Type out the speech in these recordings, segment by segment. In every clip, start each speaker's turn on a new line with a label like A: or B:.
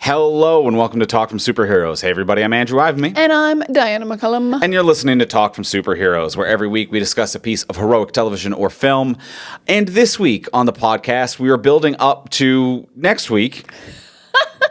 A: Hello and welcome to Talk from Superheroes. Hey everybody, I'm Andrew Ivemy.
B: And I'm Diana McCullum.
A: And you're listening to Talk from Superheroes, where every week we discuss a piece of heroic television or film. And this week on the podcast, we are building up to next week.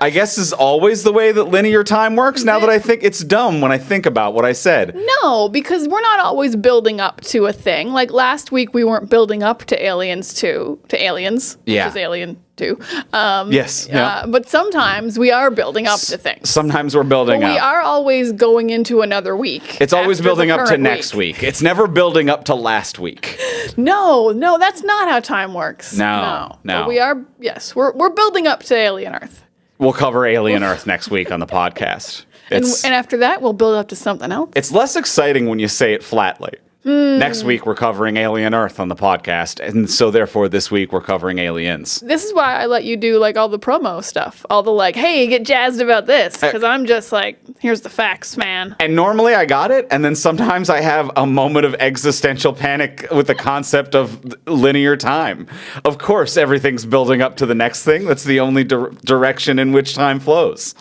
A: I guess is always the way that linear time works, now that I think it's dumb when I think about what I said.
B: No, because we're not always building up to a thing. Like last week, we weren't building up to Aliens 2, to Aliens,
A: Yeah.
B: which is Alien 2.
A: Yes. Yeah.
B: But sometimes we are building up to things.
A: Sometimes we're building
B: But
A: up.
B: we are always going into another week.
A: It's always
B: after
A: building
B: the
A: up to
B: current
A: next week. It's never building up to last week.
B: No, that's not how time works.
A: No.
B: But we are, yes, we're building up to Alien Earth.
A: We'll cover Alien Earth next week on the podcast.
B: And after that, we'll build up to something else.
A: It's less exciting when you say it flatly. Next week, we're covering Alien Earth on the podcast, and so therefore this week we're covering Aliens.
B: This is why I let you do like all the promo stuff, all the like, hey, get jazzed about this, because I'm just like, here's the facts, man.
A: And normally I got it, and then sometimes I have a moment of existential panic with the concept of linear time. Of course, everything's building up to the next thing. That's the only direction in which time flows.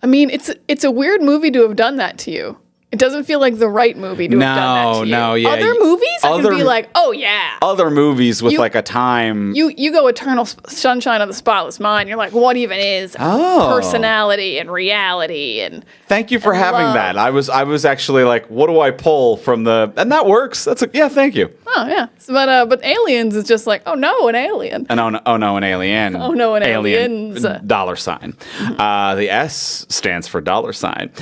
B: I mean, it's a weird movie to have done that to you. It doesn't feel like the right movie to have done that to you.
A: No, yeah.
B: Other movies, I can be like, oh yeah.
A: Other movies with like a time.
B: You go Eternal Sunshine of the Spotless Mind. You're like, what even is personality and reality and
A: Thank you for having
B: love.
A: that. I was actually like, what do I pull from the? And that works. Yeah. Thank you.
B: Oh yeah. But Aliens is just like, oh no, an alien.
A: And oh no, an alien.
B: Oh no, an aliens.
A: Dollar sign. The S stands for dollar sign.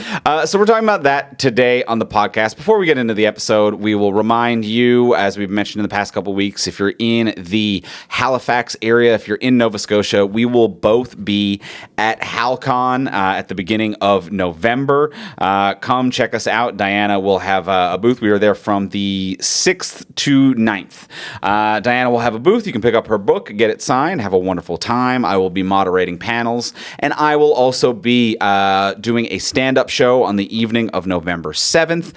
A: So we're talking about that today on the podcast. Before we get into the episode, we will remind you, as we've mentioned in the past couple weeks, if you're in the Halifax area, if you're in Nova Scotia, we will both be at HalCon at the beginning of November. Come check us out. Diana will have a booth. We are there from the 6th to 9th. Diana will have a booth. You can pick up her book, get it signed, have a wonderful time. I will be moderating panels, and I will also be doing a stand-up show on the evening of November 7th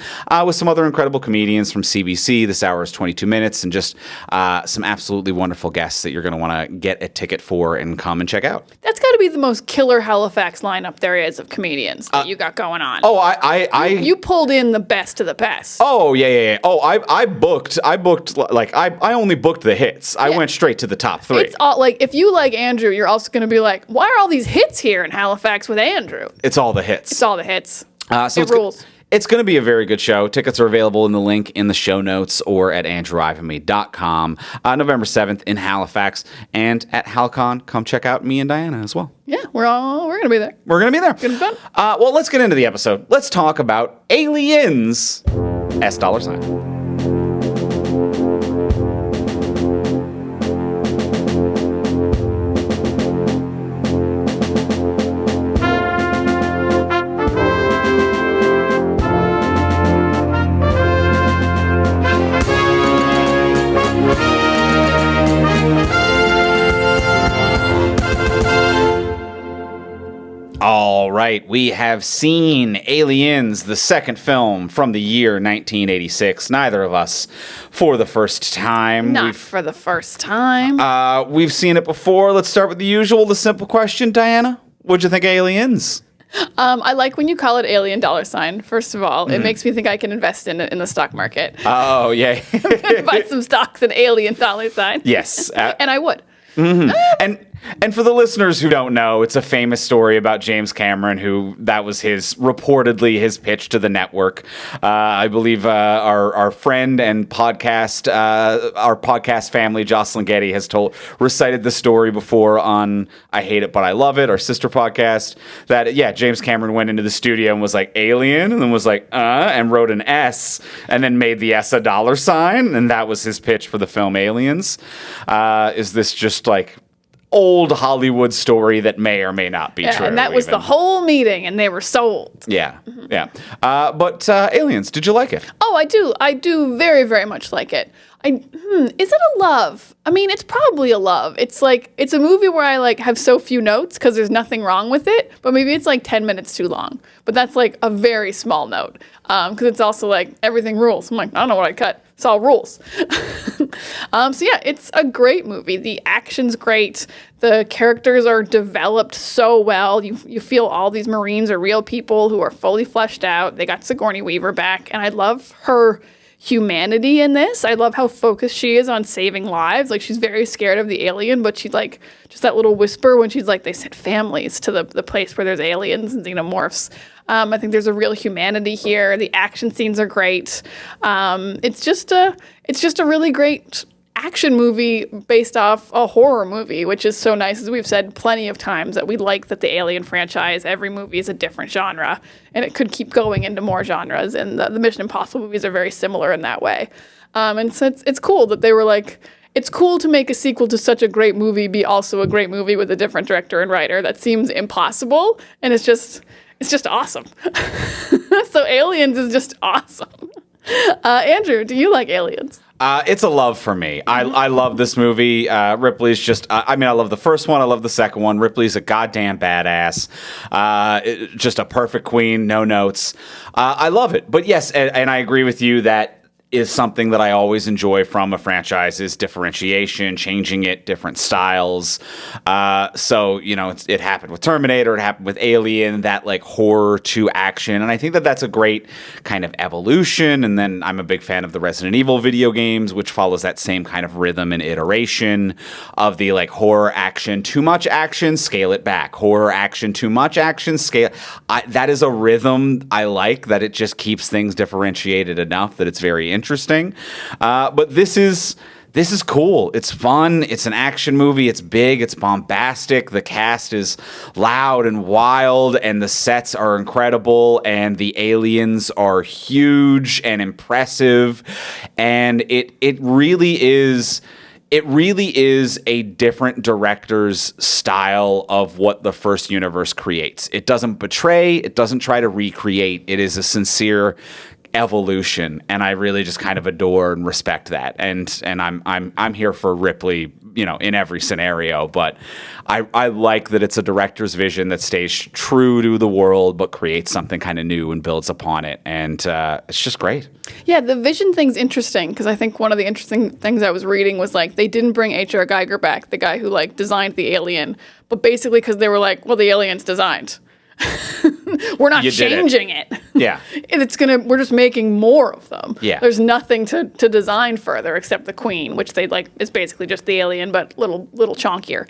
A: with some other incredible comedians from CBC. This hour is 22 minutes, and just some absolutely wonderful guests that you're going to want to get a ticket for and come and check out.
B: That's got to be the most killer Halifax lineup there is of comedians that you got going on.
A: Oh,
B: you pulled in the best of the best.
A: Oh, yeah. Oh, I booked, like, I only booked the hits. I went straight to the top 3.
B: It's all, like, if you like Andrew, you're also going to be like, why are all these hits here in Halifax with Andrew?
A: It's all the hits.
B: It's all the hits.
A: So
B: it rules.
A: It's going to be a very good show. Tickets are available in the link in the show notes or at andrewivamy.com. November 7th in Halifax. And at HalCon, come check out me and Diana as well.
B: Yeah, we're going to be there.
A: We're going to be there.
B: Good fun.
A: Well, let's get into the episode. Let's talk about Aliens. S dollar sign. All right, we have seen Aliens, the second film from the year 1986. Neither of us for the first time.
B: Not for the first time.
A: We've seen it before. Let's start with the usual, the simple question, Diana. What'd you think of Aliens?
B: I like when you call it alien dollar sign, first of all. It makes me think I can invest in it in the stock market.
A: Oh, yeah.
B: Buy some stocks in alien dollar sign.
A: Yes.
B: And I would.
A: Mm-hmm. And for the listeners who don't know, it's a famous story about James Cameron, who that was reportedly his pitch to the network. I believe our friend and our podcast family, Jocelyn Getty, has recited the story before on I Hate It But I Love It, our sister podcast. That James Cameron went into the studio and was like alien, and then was like and wrote an S, and then made the S a dollar sign, and that was his pitch for the film Aliens. Is this just like old Hollywood story that may or may not be true?
B: And that was the whole meeting, and they were sold.
A: Yeah. But Aliens, did you like it?
B: Oh, I do. I do very, very much like it. Is it a love? I mean, it's probably a love. It's like, it's a movie where I like have so few notes because there's nothing wrong with it, but maybe it's like 10 minutes too long. But that's like a very small note because it's also like everything rules. I'm like, I don't know what I cut. It's all rules. So yeah, it's a great movie. The action's great. The characters are developed so well. You feel all these Marines are real people who are fully fleshed out. They got Sigourney Weaver back, and I love her humanity in this. I love how focused she is on saving lives. Like, she's very scared of the alien, but she's like, just that little whisper when she's like, they sent families to the place where there's aliens and xenomorphs. I think there's a real humanity here. The action scenes are great. It's just a really great action movie based off a horror movie, which is so nice. As we've said plenty of times, that we like that the Alien franchise, every movie is a different genre, and it could keep going into more genres. And the Mission Impossible movies are very similar in that way. And so it's cool that they were like, it's cool to make a sequel to such a great movie be also a great movie with a different director and writer. That seems impossible, and it's just awesome. So Aliens is just awesome. Andrew, do you like Aliens?
A: It's a love for me. I love this movie. Ripley's just, I love the first one. I love the second one. Ripley's a goddamn badass. Just a perfect queen, no notes. I love it. But yes, and I agree with you that is something that I always enjoy from a franchise is differentiation, changing it, different styles. So, it happened with Terminator, it happened with Alien, that like horror to action. And I think that that's a great kind of evolution. And then I'm a big fan of the Resident Evil video games, which follows that same kind of rhythm and iteration of the like horror action, too much action, scale it back. Horror action, too much action, scale. That is a rhythm I like, that it just keeps things differentiated enough that it's very interesting. But this is cool. It's fun. It's an action movie. It's big. It's bombastic. The cast is loud and wild, and the sets are incredible, and the aliens are huge and impressive. And it really is a different director's style of what the first universe creates. It doesn't betray. It doesn't try to recreate. It is a sincere evolution, and I really just kind of adore and respect that. And I'm here for Ripley, in every scenario. But I like that it's a director's vision that stays true to the world, but creates something kind of new and builds upon it. And it's just great.
B: Yeah, the vision thing's interesting because I think one of the interesting things I was reading was like they didn't bring H.R. Geiger back, the guy who like designed the alien, but basically because they were like, well, the alien's designed. We're not changing it.
A: Yeah.
B: And we're just making more of them.
A: Yeah.
B: There's nothing to design further except the queen, which they like is basically just the alien, but little chonkier.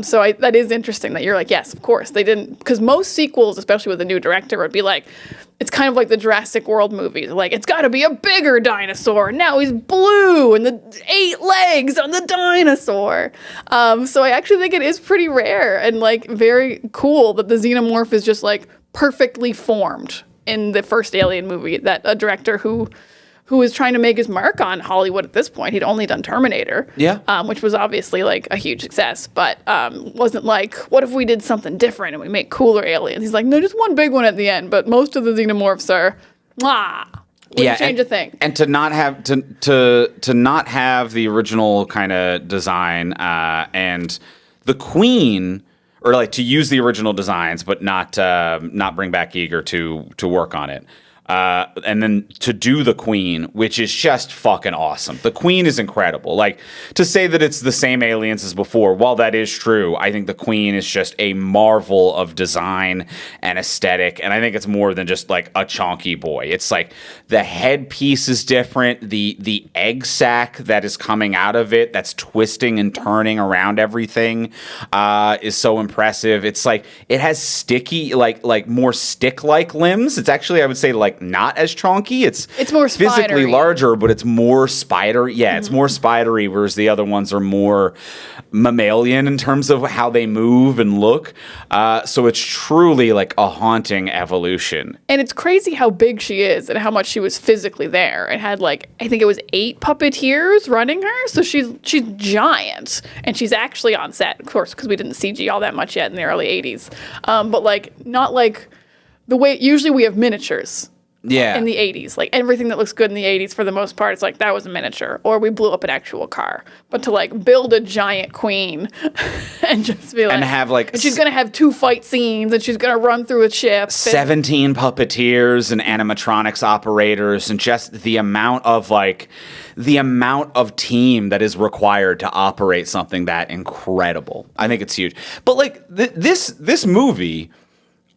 B: So that is interesting that you're like, yes, of course. They didn't, because most sequels, especially with a new director, would be like, it's kind of like the Jurassic World movies. Like, it's got to be a bigger dinosaur. Now he's blue and the 8 legs on the dinosaur. So I actually think it is pretty rare and like very cool that the xenomorph is just like perfectly formed in the first Alien movie, that a director who was trying to make his mark on Hollywood at this point. He'd only done Terminator, which was obviously like a huge success, but wasn't like, what if we did something different and we make cooler aliens? He's like, no, just one big one at the end, but most of the xenomorphs are, wouldn't change a thing.
A: And to not have to not have the original kind of design and the Queen, or like to use the original designs, but not bring back Yeager to work on it. And then to do the Queen, which is just fucking awesome. The Queen is incredible. Like, to say that it's the same aliens as before, while that is true, I think the Queen is just a marvel of design and aesthetic. And I think it's more than just like a chonky boy. It's like the headpiece is different. The egg sac that is coming out of it, that's twisting and turning around everything, is so impressive. It's like it has sticky, like more stick-like limbs. It's actually, I would say, like not as chonky. It's
B: more
A: physically
B: spidery.
A: Larger, but it's more spidery. Yeah, it's more spidery, whereas the other ones are more mammalian in terms of how they move and look. So it's truly like a haunting evolution.
B: And it's crazy how big she is and how much she was physically there, and had like, I think it was 8 puppeteers running her. So she's giant, and she's actually on set, of course, because we didn't CG all that much yet in the early 80s. But like, not like the way usually we have miniatures
A: Yeah.
B: in the 80s. Like everything that looks good in the 80s for the most part, it's like that was a miniature or we blew up an actual car. But to like build a giant queen and just be like,
A: And have like
B: and she's going to have 2 fight scenes and she's going to run through a ship.
A: 17 puppeteers and animatronics operators, and just the amount of team that is required to operate something that incredible. I think it's huge. But like this movie,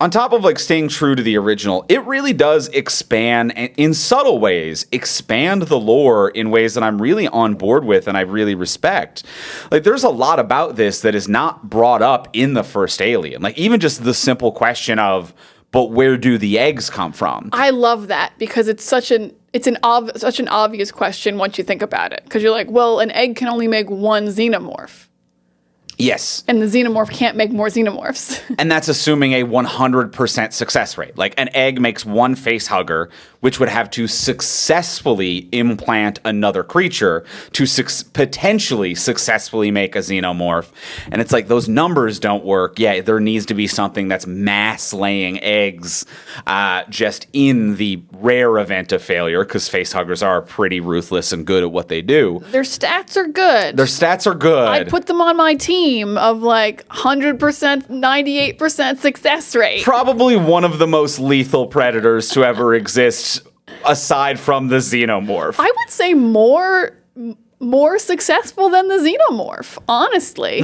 A: on top of like staying true to the original, it really does expand, in subtle ways, expand the lore in ways that I'm really on board with and I really respect. Like there's a lot about this that is not brought up in the first Alien. Like even just the simple question of, but where do the eggs come from?
B: I love that because it's such an obvious question once you think about it. Because you're like, well, an egg can only make one xenomorph.
A: Yes.
B: And the xenomorph can't make more xenomorphs.
A: And that's assuming a 100% success rate. Like an egg makes one face hugger, which would have to successfully implant another creature to potentially successfully make a xenomorph. And it's like those numbers don't work. Yeah, there needs to be something that's mass laying eggs just in the rare event of failure, because face huggers are pretty ruthless and good at what they do.
B: Their stats are good.
A: I'd
B: put them on my team of like 100%, 98% success rate.
A: Probably one of the most lethal predators to ever exist, aside from the xenomorph.
B: I would say more successful than the xenomorph, honestly.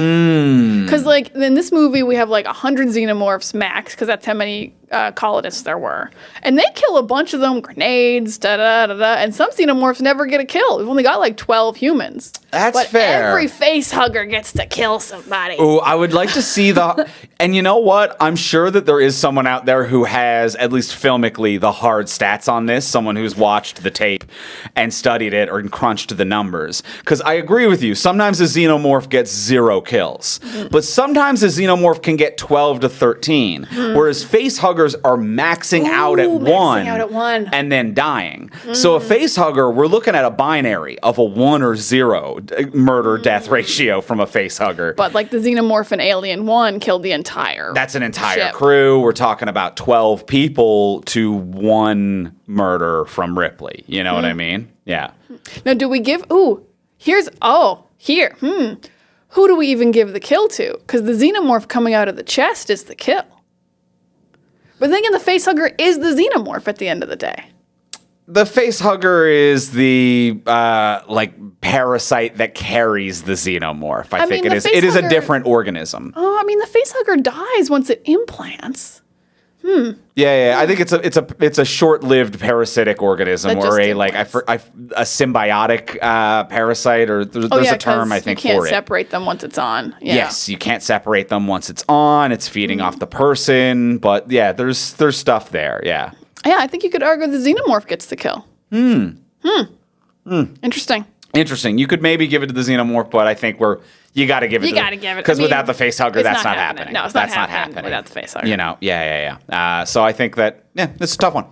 B: Because like in this movie we have like 100 xenomorphs max, because that's how many colonists there were, and they kill a bunch of them, grenades, and some xenomorphs never get a kill. We've only got like 12 humans.
A: But fair.
B: Every face hugger gets to kill somebody.
A: Ooh, I would like to see and you know what? I'm sure that there is someone out there who has, at least filmically, the hard stats on this. Someone who's watched the tape and studied it or crunched the numbers. Because I agree with you. Sometimes a xenomorph gets 0 kills. But sometimes a xenomorph can get 12 to 13. Whereas face huggers are maxing out at one and then dying. So a face hugger, we're looking at a binary of a 1 or 0 murder-death ratio from a face hugger.
B: But like the xenomorph in Alien 1 killed the entire
A: That's an entire
B: ship.
A: crew. We're talking about 12 people to 1 murder from Ripley. You know what I mean? Yeah.
B: Now, do we give... Who do we even give the kill to? Because the xenomorph coming out of the chest is the kill. But thinking the facehugger is the xenomorph at the end of the day.
A: The facehugger is the parasite that carries the xenomorph. I think it is. It is a different organism.
B: Oh, I mean, the facehugger dies once it implants.
A: Yeah. I think it's a short-lived parasitic organism, or a symbiotic parasite, or there's a term I think for it.
B: You can't separate them once it's on. Yeah.
A: Yes, you can't separate them once it's on. It's feeding off the person, but yeah, there's stuff there. Yeah.
B: Yeah, I think you could argue the xenomorph gets the kill. Interesting.
A: Interesting. You could maybe give it to the xenomorph, but I think you got to give it. Because without the facehugger, that's not happening.
B: No, that's not happening without the facehugger.
A: You know, yeah. So I think that this is a tough one.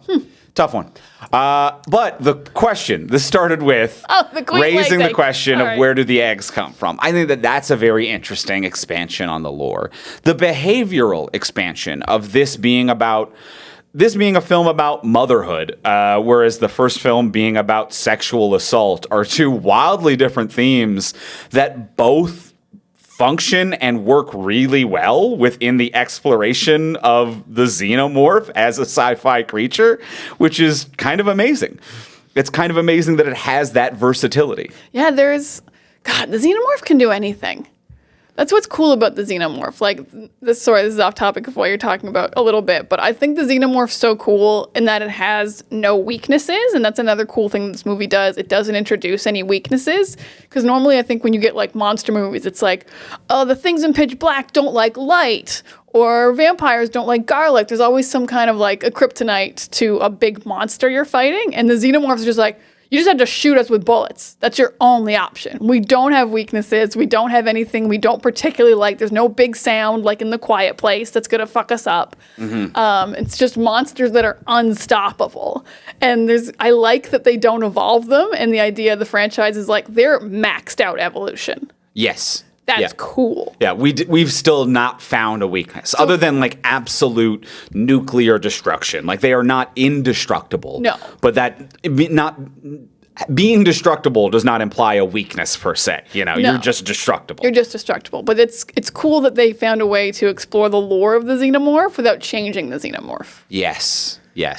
A: Tough one. But the question, this started with raising the question of where do the eggs come from. I think that that's a very interesting expansion on the lore. The behavioral expansion of this being a film about motherhood, whereas the first film being about sexual assault, are 2 wildly different themes that both function and work really well within the exploration of the xenomorph as a sci-fi creature, which is kind of amazing. It's kind of amazing that it has that versatility. Yeah,
B: the xenomorph can do anything. That's what's cool about the xenomorph. Like, this is off topic of what you're talking about a little bit, but I think the xenomorph's so cool in that it has no weaknesses, and that's another cool thing this movie does. It doesn't introduce any weaknesses, because normally I think when you get, like, monster movies, it's like, oh, the things in pitch black don't like light, or vampires don't like garlic. There's always some kind of, like, a kryptonite to a big monster you're fighting, and the xenomorph's just like, you just have to shoot us with bullets. That's your only option. We don't have weaknesses. We don't have anything we don't particularly like. There's no big sound like in The Quiet Place that's going to fuck us up. It's just monsters that are unstoppable. And I like that they don't evolve them. And the idea of the franchise is like they're maxed out evolution.
A: Yes.
B: That's cool.
A: Yeah, we've still not found a weakness other than like absolute nuclear destruction. Like they are not indestructible.
B: No.
A: But not being destructible does not imply a weakness per se.
B: No.
A: You're just destructible.
B: You're just destructible. But it's cool that they found a way to explore the lore of the xenomorph without changing the xenomorph.
A: Yes. Yeah.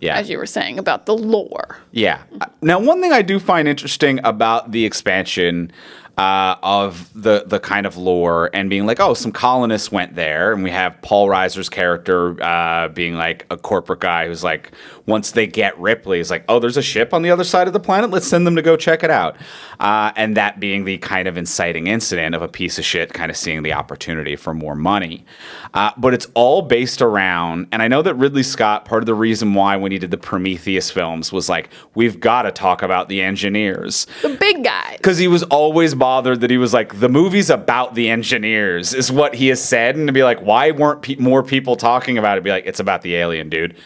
B: As you were saying about the lore.
A: Yeah. Now, one thing I do find interesting about the expansion of the kind of lore and being like, oh, some colonists went there, and we have Paul Reiser's character being like a corporate guy who's like, once they get Ripley, he's like, oh, there's a ship on the other side of the planet. Let's send them to go check it out. And that being the kind of inciting incident of a piece of shit kind of seeing the opportunity for more money. But it's all based around, and I know that Ridley Scott, part of the reason why when he did the Prometheus films was like, we've got to talk about the engineers.
B: The big guys.
A: Because he was always bothered that he was like, the movie's about the engineers is what he has said. And to be like, why weren't more people talking about it? Be like, it's about the alien, dude.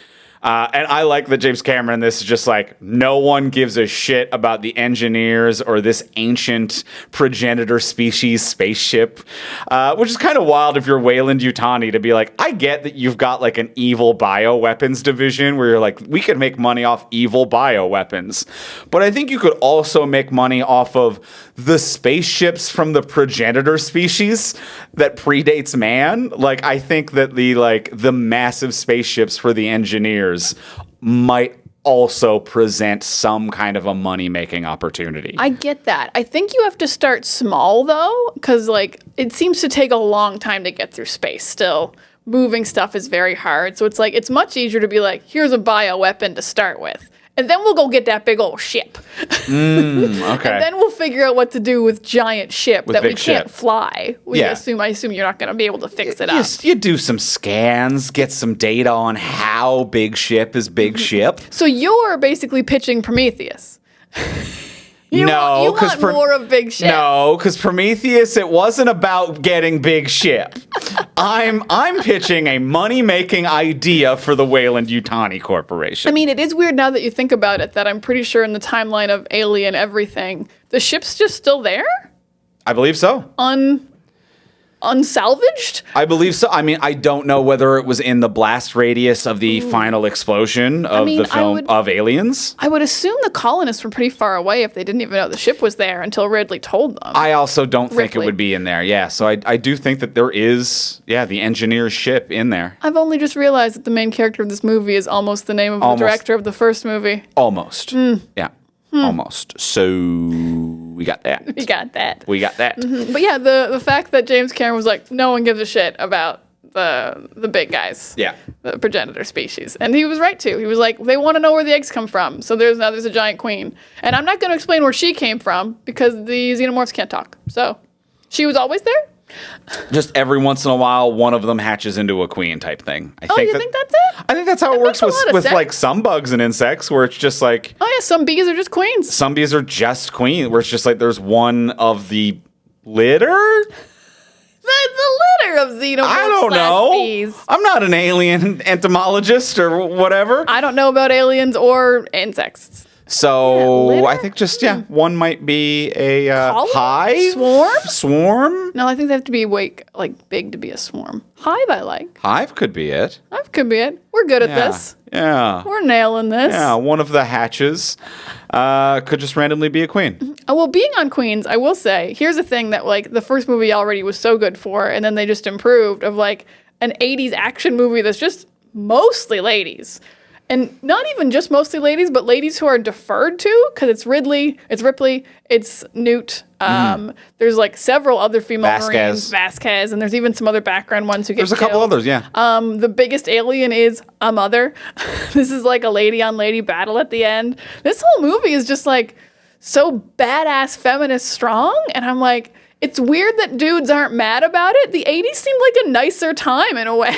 A: And I like that James Cameron, this is just like, no one gives a shit about the engineers or this ancient progenitor species spaceship, which is kind of wild if you're Weyland-Yutani to be like, I get that you've got like an evil bioweapons division where you're like, we could make money off evil bioweapons. But I think you could also make money off of the spaceships from the progenitor species that predates man. Like, I think that the massive spaceships for the engineers might also present some kind of a money-making opportunity.
B: I get that. I think you have to start small, though, because, like, it seems to take a long time to get through space still. Moving stuff is very hard. So it's like, it's much easier to be like, here's a bioweapon to start with. And then we'll go get that big old ship.
A: Okay.
B: And then we'll figure out what to do with giant ship that we can't fly. I assume you're not going to be able to fix it up.
A: You do some scans, get some data on how big ship is big ship.
B: So you're basically pitching Prometheus. You
A: No,
B: want more of big ship.
A: No, because Prometheus, it wasn't about getting big ship. I'm pitching a money-making idea for the Weyland-Yutani Corporation.
B: I mean, it is weird now that you think about it that I'm pretty sure in the timeline of Alien everything, the ship's just still there?
A: I believe so.
B: Unsalvaged?
A: I believe so. I mean, I don't know whether it was in the blast radius of the final explosion of the film of Aliens.
B: I would assume the colonists were pretty far away if they didn't even know the ship was there until Ridley told them.
A: I also don't think it would be in there. Yeah, so I do think that there is, the engineer's ship in there.
B: I've only just realized that the main character of this movie is almost the name of the director of the first movie.
A: Almost. Yeah. Almost. So we got that.
B: We got that.
A: Mm-hmm.
B: But yeah, the fact that James Cameron was like, no one gives a shit about the big guys.
A: Yeah.
B: The progenitor species. And he was right too. He was like, they want to know where the eggs come from. So there's a giant queen. And I'm not going to explain where she came from because the xenomorphs can't talk. So she was always there?
A: Just every once in a while, one of them hatches into a queen type thing.
B: You think that's it?
A: I think that's how it works with like some bugs and insects, where it's just like,
B: oh yeah, some bees are just queens.
A: Some bees are just queen, where it's just like there's one of the litter.
B: The litter of xenomorphs.
A: I don't know.
B: Bees.
A: I'm not an alien entomologist or whatever.
B: I don't know about aliens or insects.
A: So I think one might be a hive? Swarm?
B: No, I think they have to be big to be a swarm. Hive I like.
A: Hive could be it.
B: Hive could be it. We're good at this.
A: Yeah.
B: We're nailing this.
A: Yeah, one of the hatches could just randomly be a queen.
B: Well, being on queens, I will say, here's a thing that the first movie already was so good for, and then they just improved of an 80s action movie that's just mostly ladies. And not even just mostly ladies, but ladies who are deferred to, because it's Ripley, it's Newt. There's several other female Marines, Vasquez, and there's even some other background ones who get
A: There's a couple others, yeah.
B: The biggest alien is a mother. This is a lady-on-lady battle at the end. This whole movie is just so badass feminist strong, and I'm like, it's weird that dudes aren't mad about it. The 80s seemed like a nicer time in a way.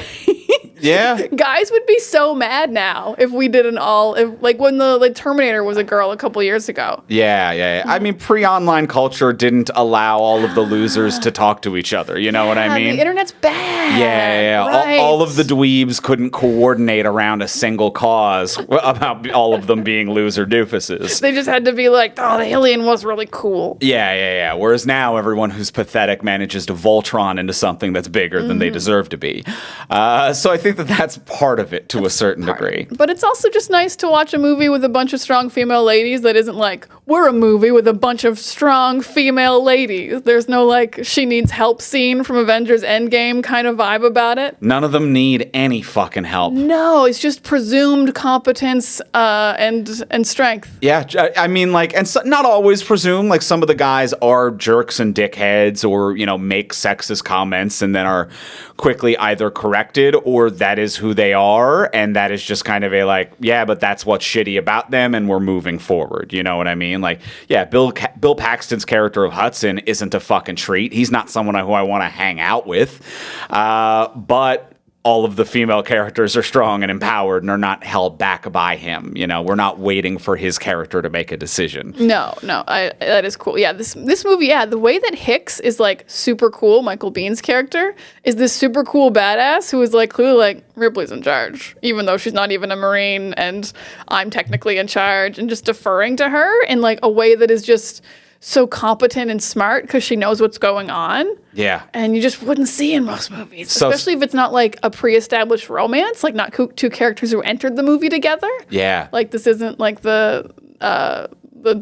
A: Yeah.
B: Guys would be so mad now if we did like when the Terminator was a girl a couple years ago.
A: Yeah. I mean, pre-online culture didn't allow all of the losers to talk to each other. You know what I mean?
B: The internet's bad.
A: Yeah.
B: Right.
A: All of the dweebs couldn't coordinate around a single cause about all of them being loser doofuses.
B: They just had to be like, oh, the alien was really cool.
A: Yeah. Whereas now everyone who's pathetic manages to Voltron into something that's bigger than they deserve to be. So I think that's part of it to a certain degree.
B: But it's also just nice to watch a movie with a bunch of strong female ladies that isn't like, we're a movie with a bunch of strong female ladies. There's no like, she needs help scene from Avengers Endgame kind of vibe about it.
A: None of them need any fucking help.
B: No, it's just presumed competence and strength.
A: Yeah, I mean, like, and so, not always presume. Like, some of the guys are jerks and dickheads, or make sexist comments and then are quickly either corrected, or that is who they are, and that is just kind of a like, yeah, but that's what's shitty about them, and we're moving forward. You know what I mean? Like, yeah, Bill Paxton's character of Hudson isn't a fucking treat. He's not someone who I want to hang out with, but all of the female characters are strong and empowered and are not held back by him. We're not waiting for his character to make a decision.
B: No, that is cool. Yeah, this movie, the way that Hicks is like super cool, Michael Biehn's character, is this super cool badass who is like clearly like, Ripley's in charge, even though she's not even a Marine and I'm technically in charge, and just deferring to her in like a way that is just so competent and smart because she knows what's going on.
A: Yeah.
B: And you just wouldn't see in most movies, especially if it's not like a pre-established romance, like not two characters who entered the movie together.
A: Yeah.
B: Like this isn't like the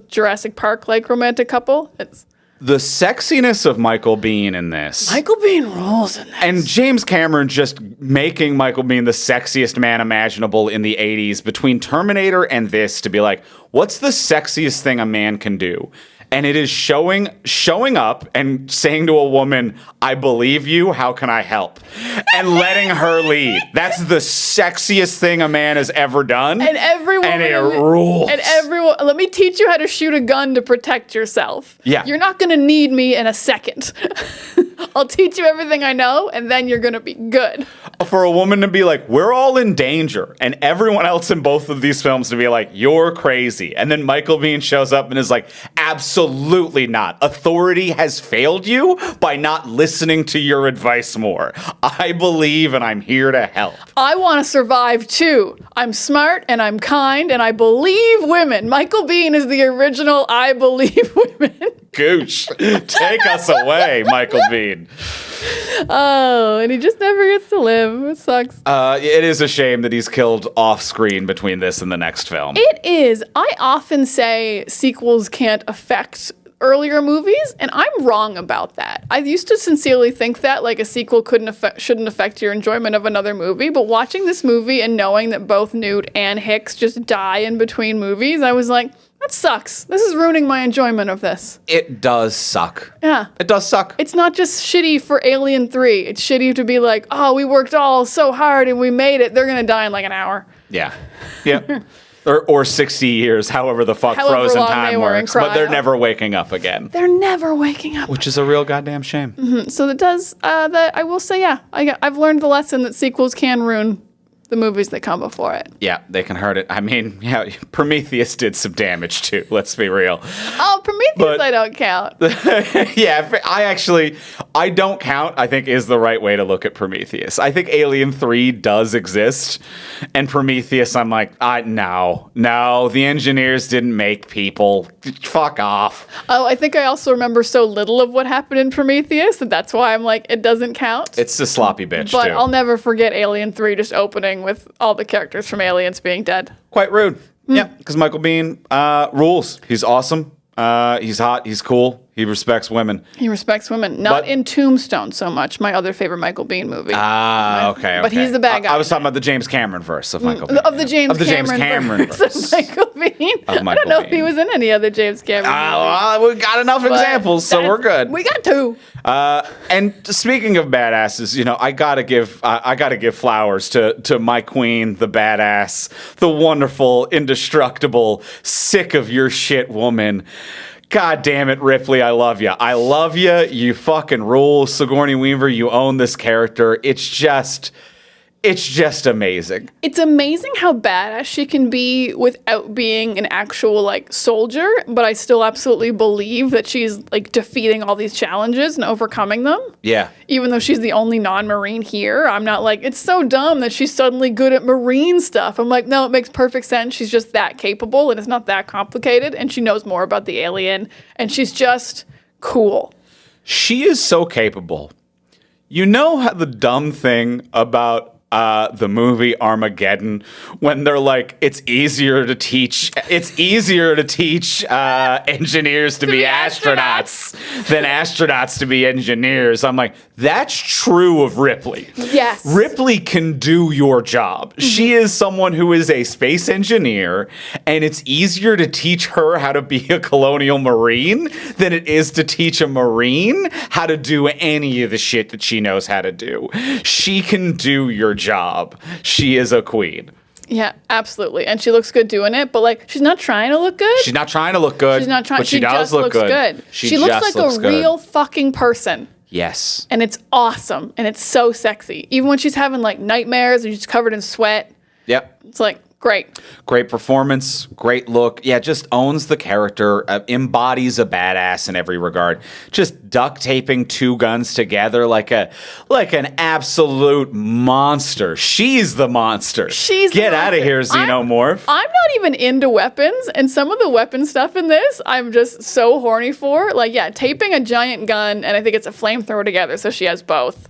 B: Jurassic Park like romantic couple. It's
A: the sexiness of Michael Biehn in this.
B: Michael Biehn rules in this.
A: And James Cameron just making Michael Biehn the sexiest man imaginable in the 80s between Terminator and this, to be like, what's the sexiest thing a man can do? And it is showing up and saying to a woman, I believe you, how can I help? And letting her lead. That's the sexiest thing a man has ever done.
B: And it
A: rules.
B: And let me teach you how to shoot a gun to protect yourself.
A: Yeah.
B: You're not going to need me in a second. I'll teach you everything I know, and then you're going to be good.
A: For a woman to be like, we're all in danger, and everyone else in both of these films to be like, you're crazy. And then Michael Biehn shows up and is like, absolutely not. Authority has failed you by not listening to your advice more. I believe, and I'm here to help.
B: I want to survive too. I'm smart and I'm kind and I believe women. Michael Biehn is the original I believe women.
A: Gooch, take us away, Michael Biehn.
B: Oh, and he just never gets to live. It sucks.
A: It is a shame that he's killed off screen between this and the next film.
B: It is. I often say sequels can't affect earlier movies, and I'm wrong about that. I used to sincerely think that like a sequel shouldn't affect your enjoyment of another movie, but watching this movie and knowing that both Newt and Hicks just die in between movies, I was like, that sucks. This is ruining my enjoyment of this.
A: It does suck.
B: Yeah.
A: It does suck.
B: It's not just shitty for Alien 3. It's shitty to be like, oh, we worked all so hard and we made it. They're going to die in like an hour.
A: Yeah. Yeah. Or 60 years, however the fuck frozen time works. But they're never waking up again.
B: They're never waking up.
A: Which is a real goddamn shame.
B: Mm-hmm. So that does, that I will say, yeah, I've learned the lesson that sequels can ruin the movies that come before it.
A: Yeah, they can hurt it. I mean, yeah, Prometheus did some damage too, let's be real.
B: Oh, Prometheus I don't count.
A: Yeah, I don't count, I think is the right way to look at Prometheus. I think Alien 3 does exist, and Prometheus, I'm like, no, the engineers didn't make people. Fuck off.
B: Oh, I think I also remember so little of what happened in Prometheus that's why I'm like, it doesn't count.
A: It's a sloppy bitch,
B: but
A: too.
B: I'll never forget Alien 3 just opening with all the characters from Aliens being dead.
A: Quite rude. Yeah, because Michael Biehn rules. He's awesome. He's hot. He's cool. He respects women.
B: He respects women. Not in Tombstone so much, my other favorite Michael Biehn movie.
A: Okay.
B: But he's the bad guy.
A: I was talking about the James Cameron verse of Michael Biehn.
B: Of the James Cameron verse of Michael Biehn. I don't know if he was in any other James Cameron movies.
A: We got enough examples, so we're good.
B: We got two.
A: And speaking of badasses, I gotta give flowers to my queen, the badass, the wonderful, indestructible, sick of your shit woman. God damn it, Ripley, I love you. I love you. You fucking rule. Sigourney Weaver, you own this character. It's just, It's just amazing.
B: It's amazing how badass she can be without being an actual like soldier, but I still absolutely believe that she's like defeating all these challenges and overcoming them.
A: Yeah.
B: Even though she's the only non-Marine here, I'm not like, it's so dumb that she's suddenly good at Marine stuff. I'm like, no, it makes perfect sense. She's just that capable and it's not that complicated and she knows more about the alien and she's just cool.
A: She is so capable. You know how the dumb thing about the movie Armageddon, when they're like, it's easier to teach engineers to be astronauts than astronauts to be engineers. I'm like, that's true of Ripley.
B: Yes.
A: Ripley can do your job. She is someone who is a space engineer, and it's easier to teach her how to be a colonial Marine than it is to teach a Marine how to do any of the shit that she knows how to do. She can do your job. She is a queen.
B: Yeah, absolutely. And she looks good doing it, but like she's not trying to look good.
A: She's not trying to look good.
B: She's not trying.
A: But she does
B: just
A: look
B: looks
A: good.
B: She looks like a real fucking person.
A: Yes.
B: And it's awesome. And it's so sexy. Even when she's having like nightmares and she's covered in sweat.
A: Yep.
B: It's like great.
A: Great performance, great look. Yeah, just owns the character, embodies a badass in every regard. Just duct taping two guns together like an absolute monster. She's the monster. Get out of here, Xenomorph.
B: I'm not even into weapons, and some of the weapon stuff in this, I'm just so horny for. Like, yeah, taping a giant gun, and I think it's a flamethrower together, so she has both.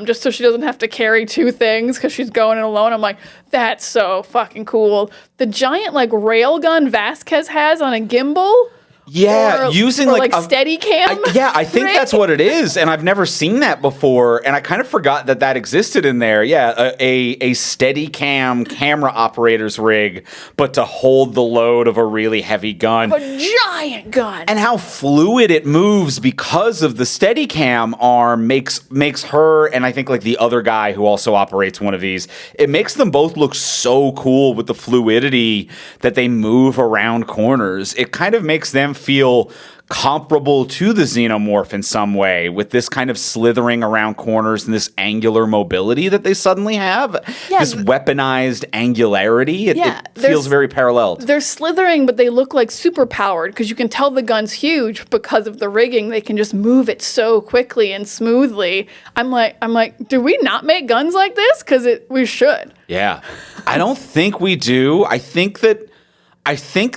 B: Just so she doesn't have to carry two things because she's going in alone. I'm like, that's so fucking cool. The giant like rail gun Vasquez has on a gimbal.
A: Yeah, using like a
B: steady cam.
A: I think that's what it is, and I've never seen that before, and I kind of forgot that existed in there. Yeah, a steady camera operator's rig, but to hold the load of a really heavy gun.
B: A giant gun.
A: And how fluid it moves because of the steady cam arm makes her, and I think like the other guy who also operates one of these, it makes them both look so cool with the fluidity that they move around corners. It kind of makes them feel comparable to the Xenomorph in some way, with this kind of slithering around corners and this angular mobility that they suddenly have. Yeah, this weaponized angularity. It feels very paralleled.
B: They're slithering, but they look like super powered because you can tell the gun's huge because of the rigging. They can just move it so quickly and smoothly. I'm like, do we not make guns like this? Because we should.
A: Yeah. I don't think we do. I think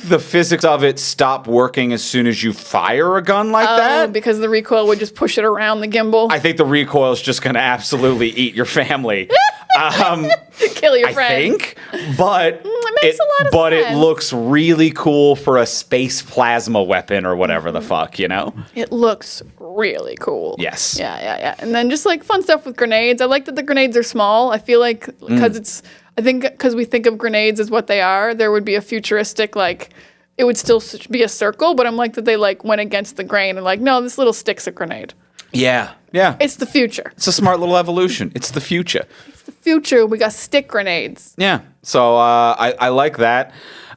A: the physics of it stop working as soon as you fire a gun like that.
B: Because the recoil would just push it around the gimbal.
A: I think the recoil is just going to absolutely eat your family.
B: Kill your friends.
A: I think, but
B: it makes a lot of sense.
A: It looks really cool for a space plasma weapon or whatever the fuck, you know?
B: It looks really cool.
A: Yes.
B: Yeah. And then just like fun stuff with grenades. I like that the grenades are small. I feel like because we think of grenades as what they are, there would be a futuristic, like, it would still be a circle, but I'm like that they, like, went against the grain and, like, no, this little stick's a grenade.
A: Yeah.
B: It's the future.
A: It's a smart little evolution. It's the future.
B: It's the future. We got stick grenades.
A: Yeah. So I like that.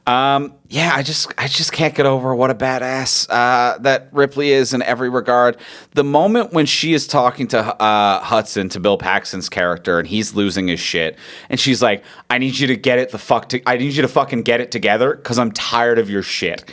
A: I just can't get over what a badass that Ripley is in every regard. The moment when she is talking to Hudson, to Bill Paxton's character, and he's losing his shit, and she's like, I need you to fucking get it together because I'm tired of your shit.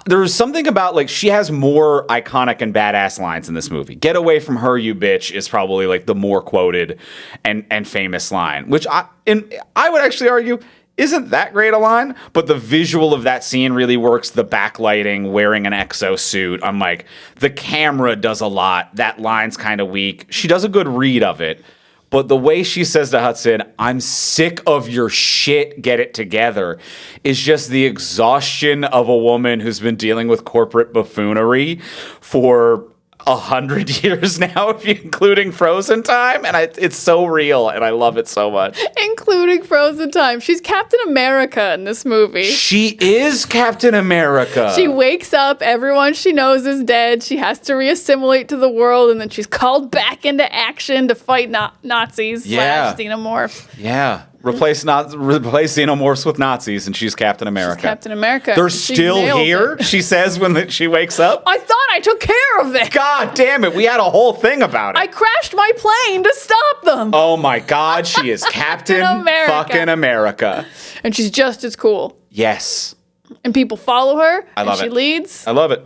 A: There's something about, like, she has more iconic and badass lines in this movie. Get away from her, you bitch, is probably like the more quoted and famous line, which I would actually argue isn't that great a line, but the visual of that scene really works. The backlighting, wearing an exosuit. I'm like, the camera does a lot. That line's kind of weak. She does a good read of it. But the way she says to Hudson, I'm sick of your shit, get it together, is just the exhaustion of a woman who's been dealing with corporate buffoonery for 100 years now, including Frozen time, and it's so real, and I love it so much.
B: Including Frozen time. She's Captain America in this movie.
A: She is Captain America.
B: She wakes up, everyone she knows is dead, she has to reassimilate to the world, and then she's called back into action to fight Nazis / Xenomorph.
A: Yeah. Replace xenomorphs with Nazis, and she's Captain America.
B: She's Captain America.
A: They're
B: She
A: still
B: nailed
A: here,
B: it.
A: she says when she wakes up.
B: I thought I took care of it.
A: God damn it, we had a whole thing about it.
B: I crashed my plane to stop them.
A: Oh my God, she is Captain
B: America.
A: fucking America.
B: And she's just as cool.
A: Yes.
B: And people follow her.
A: I love
B: and
A: it.
B: She leads.
A: I love it.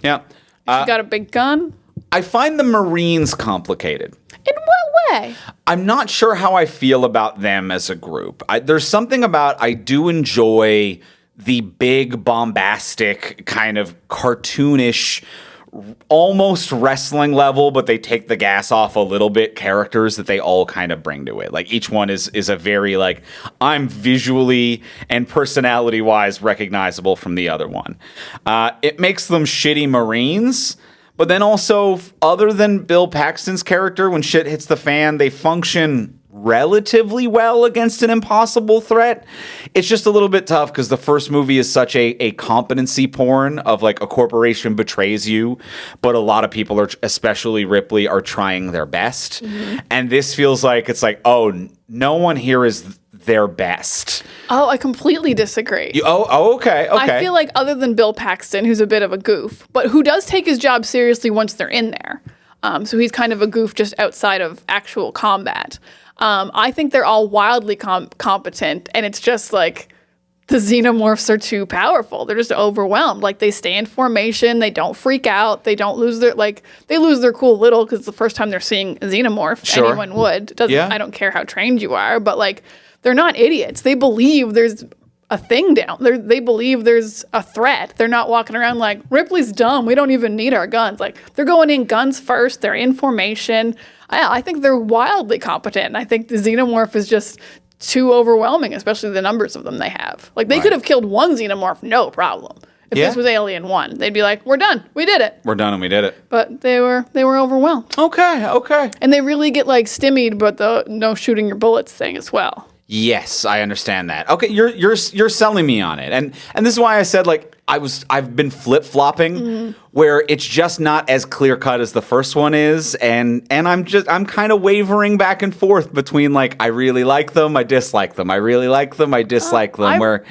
A: Yeah.
B: She's got a big gun.
A: I find the Marines complicated.
B: In what way?
A: I'm not sure how I feel about them as a group. There's something about I do enjoy the big, bombastic, kind of cartoonish, almost wrestling level, but they take the gas off a little bit characters that they all kind of bring to it. Like each one is a very like, I'm visually and personality wise recognizable from the other one. It makes them shitty Marines. But then also, other than Bill Paxton's character, when shit hits the fan, they function relatively well against an impossible threat. It's just a little bit tough because the first movie is such a competency porn of like a corporation betrays you, but a lot of people are, especially Ripley, are trying their best. Mm-hmm. And this feels like it's like, oh, no one here is their best.
B: Oh, I completely disagree.
A: Okay.
B: I feel like other than Bill Paxton, who's a bit of a goof, but who does take his job seriously once they're in there. So he's kind of a goof just outside of actual combat. I think they're all wildly competent, and it's just like the xenomorphs are too powerful. They're just overwhelmed. Like they stay in formation, they don't freak out, they don't lose their they lose their cool little because the first time they're seeing a xenomorph,
A: sure.
B: anyone would.
A: Yeah.
B: I don't care how trained you are, but like they're not idiots. They believe there's a thing down there. They believe there's a threat. They're not walking around like Ripley's dumb. We don't even need our guns. Like they're going in guns first. They're in formation. I think they're wildly competent. And I think the xenomorph is just too overwhelming, especially the numbers of them they have. Like they could have killed one xenomorph, no problem. If this was Alien 1, they'd be like, "We're done. We did it.
A: We're done and we did it."
B: But they were overwhelmed.
A: Okay.
B: And they really get like stimmied, but the no shooting your bullets thing as well.
A: Yes, I understand that. Okay, you're selling me on it, and this is why I said like I've been flip-flopping where it's just not as clear cut as the first one is, and I'm kind of wavering back and forth between like I really like them, I dislike them, I really like them, I dislike them. Where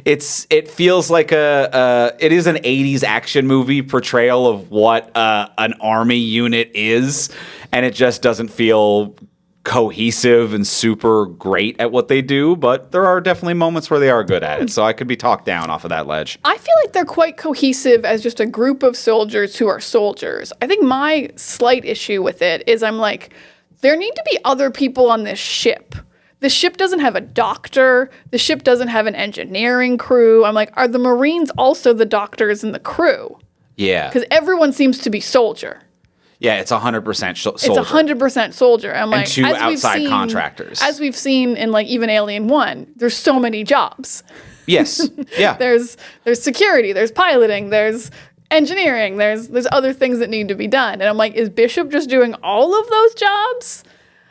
A: it feels like it is an 80s action movie portrayal of what an army unit is, and it just doesn't feel cohesive and super great at what they do, but there are definitely moments where they are good at it. So I could be talked down off of that ledge.
B: I feel like they're quite cohesive as just a group of soldiers who are soldiers. I think my slight issue with it is I'm like, there need to be other people on this ship. The ship doesn't have a doctor. The ship doesn't have an engineering crew. I'm like, are the Marines also the doctors and the crew?
A: Yeah.
B: Because everyone seems to be soldier.
A: Yeah, it's 100% soldier.
B: It's 100% soldier. I'm like,
A: and two outside contractors.
B: As we've seen in like even Alien 1, there's so many jobs.
A: Yes. Yeah.
B: There's security, there's piloting, there's engineering, there's other things that need to be done. And I'm like, is Bishop just doing all of those jobs?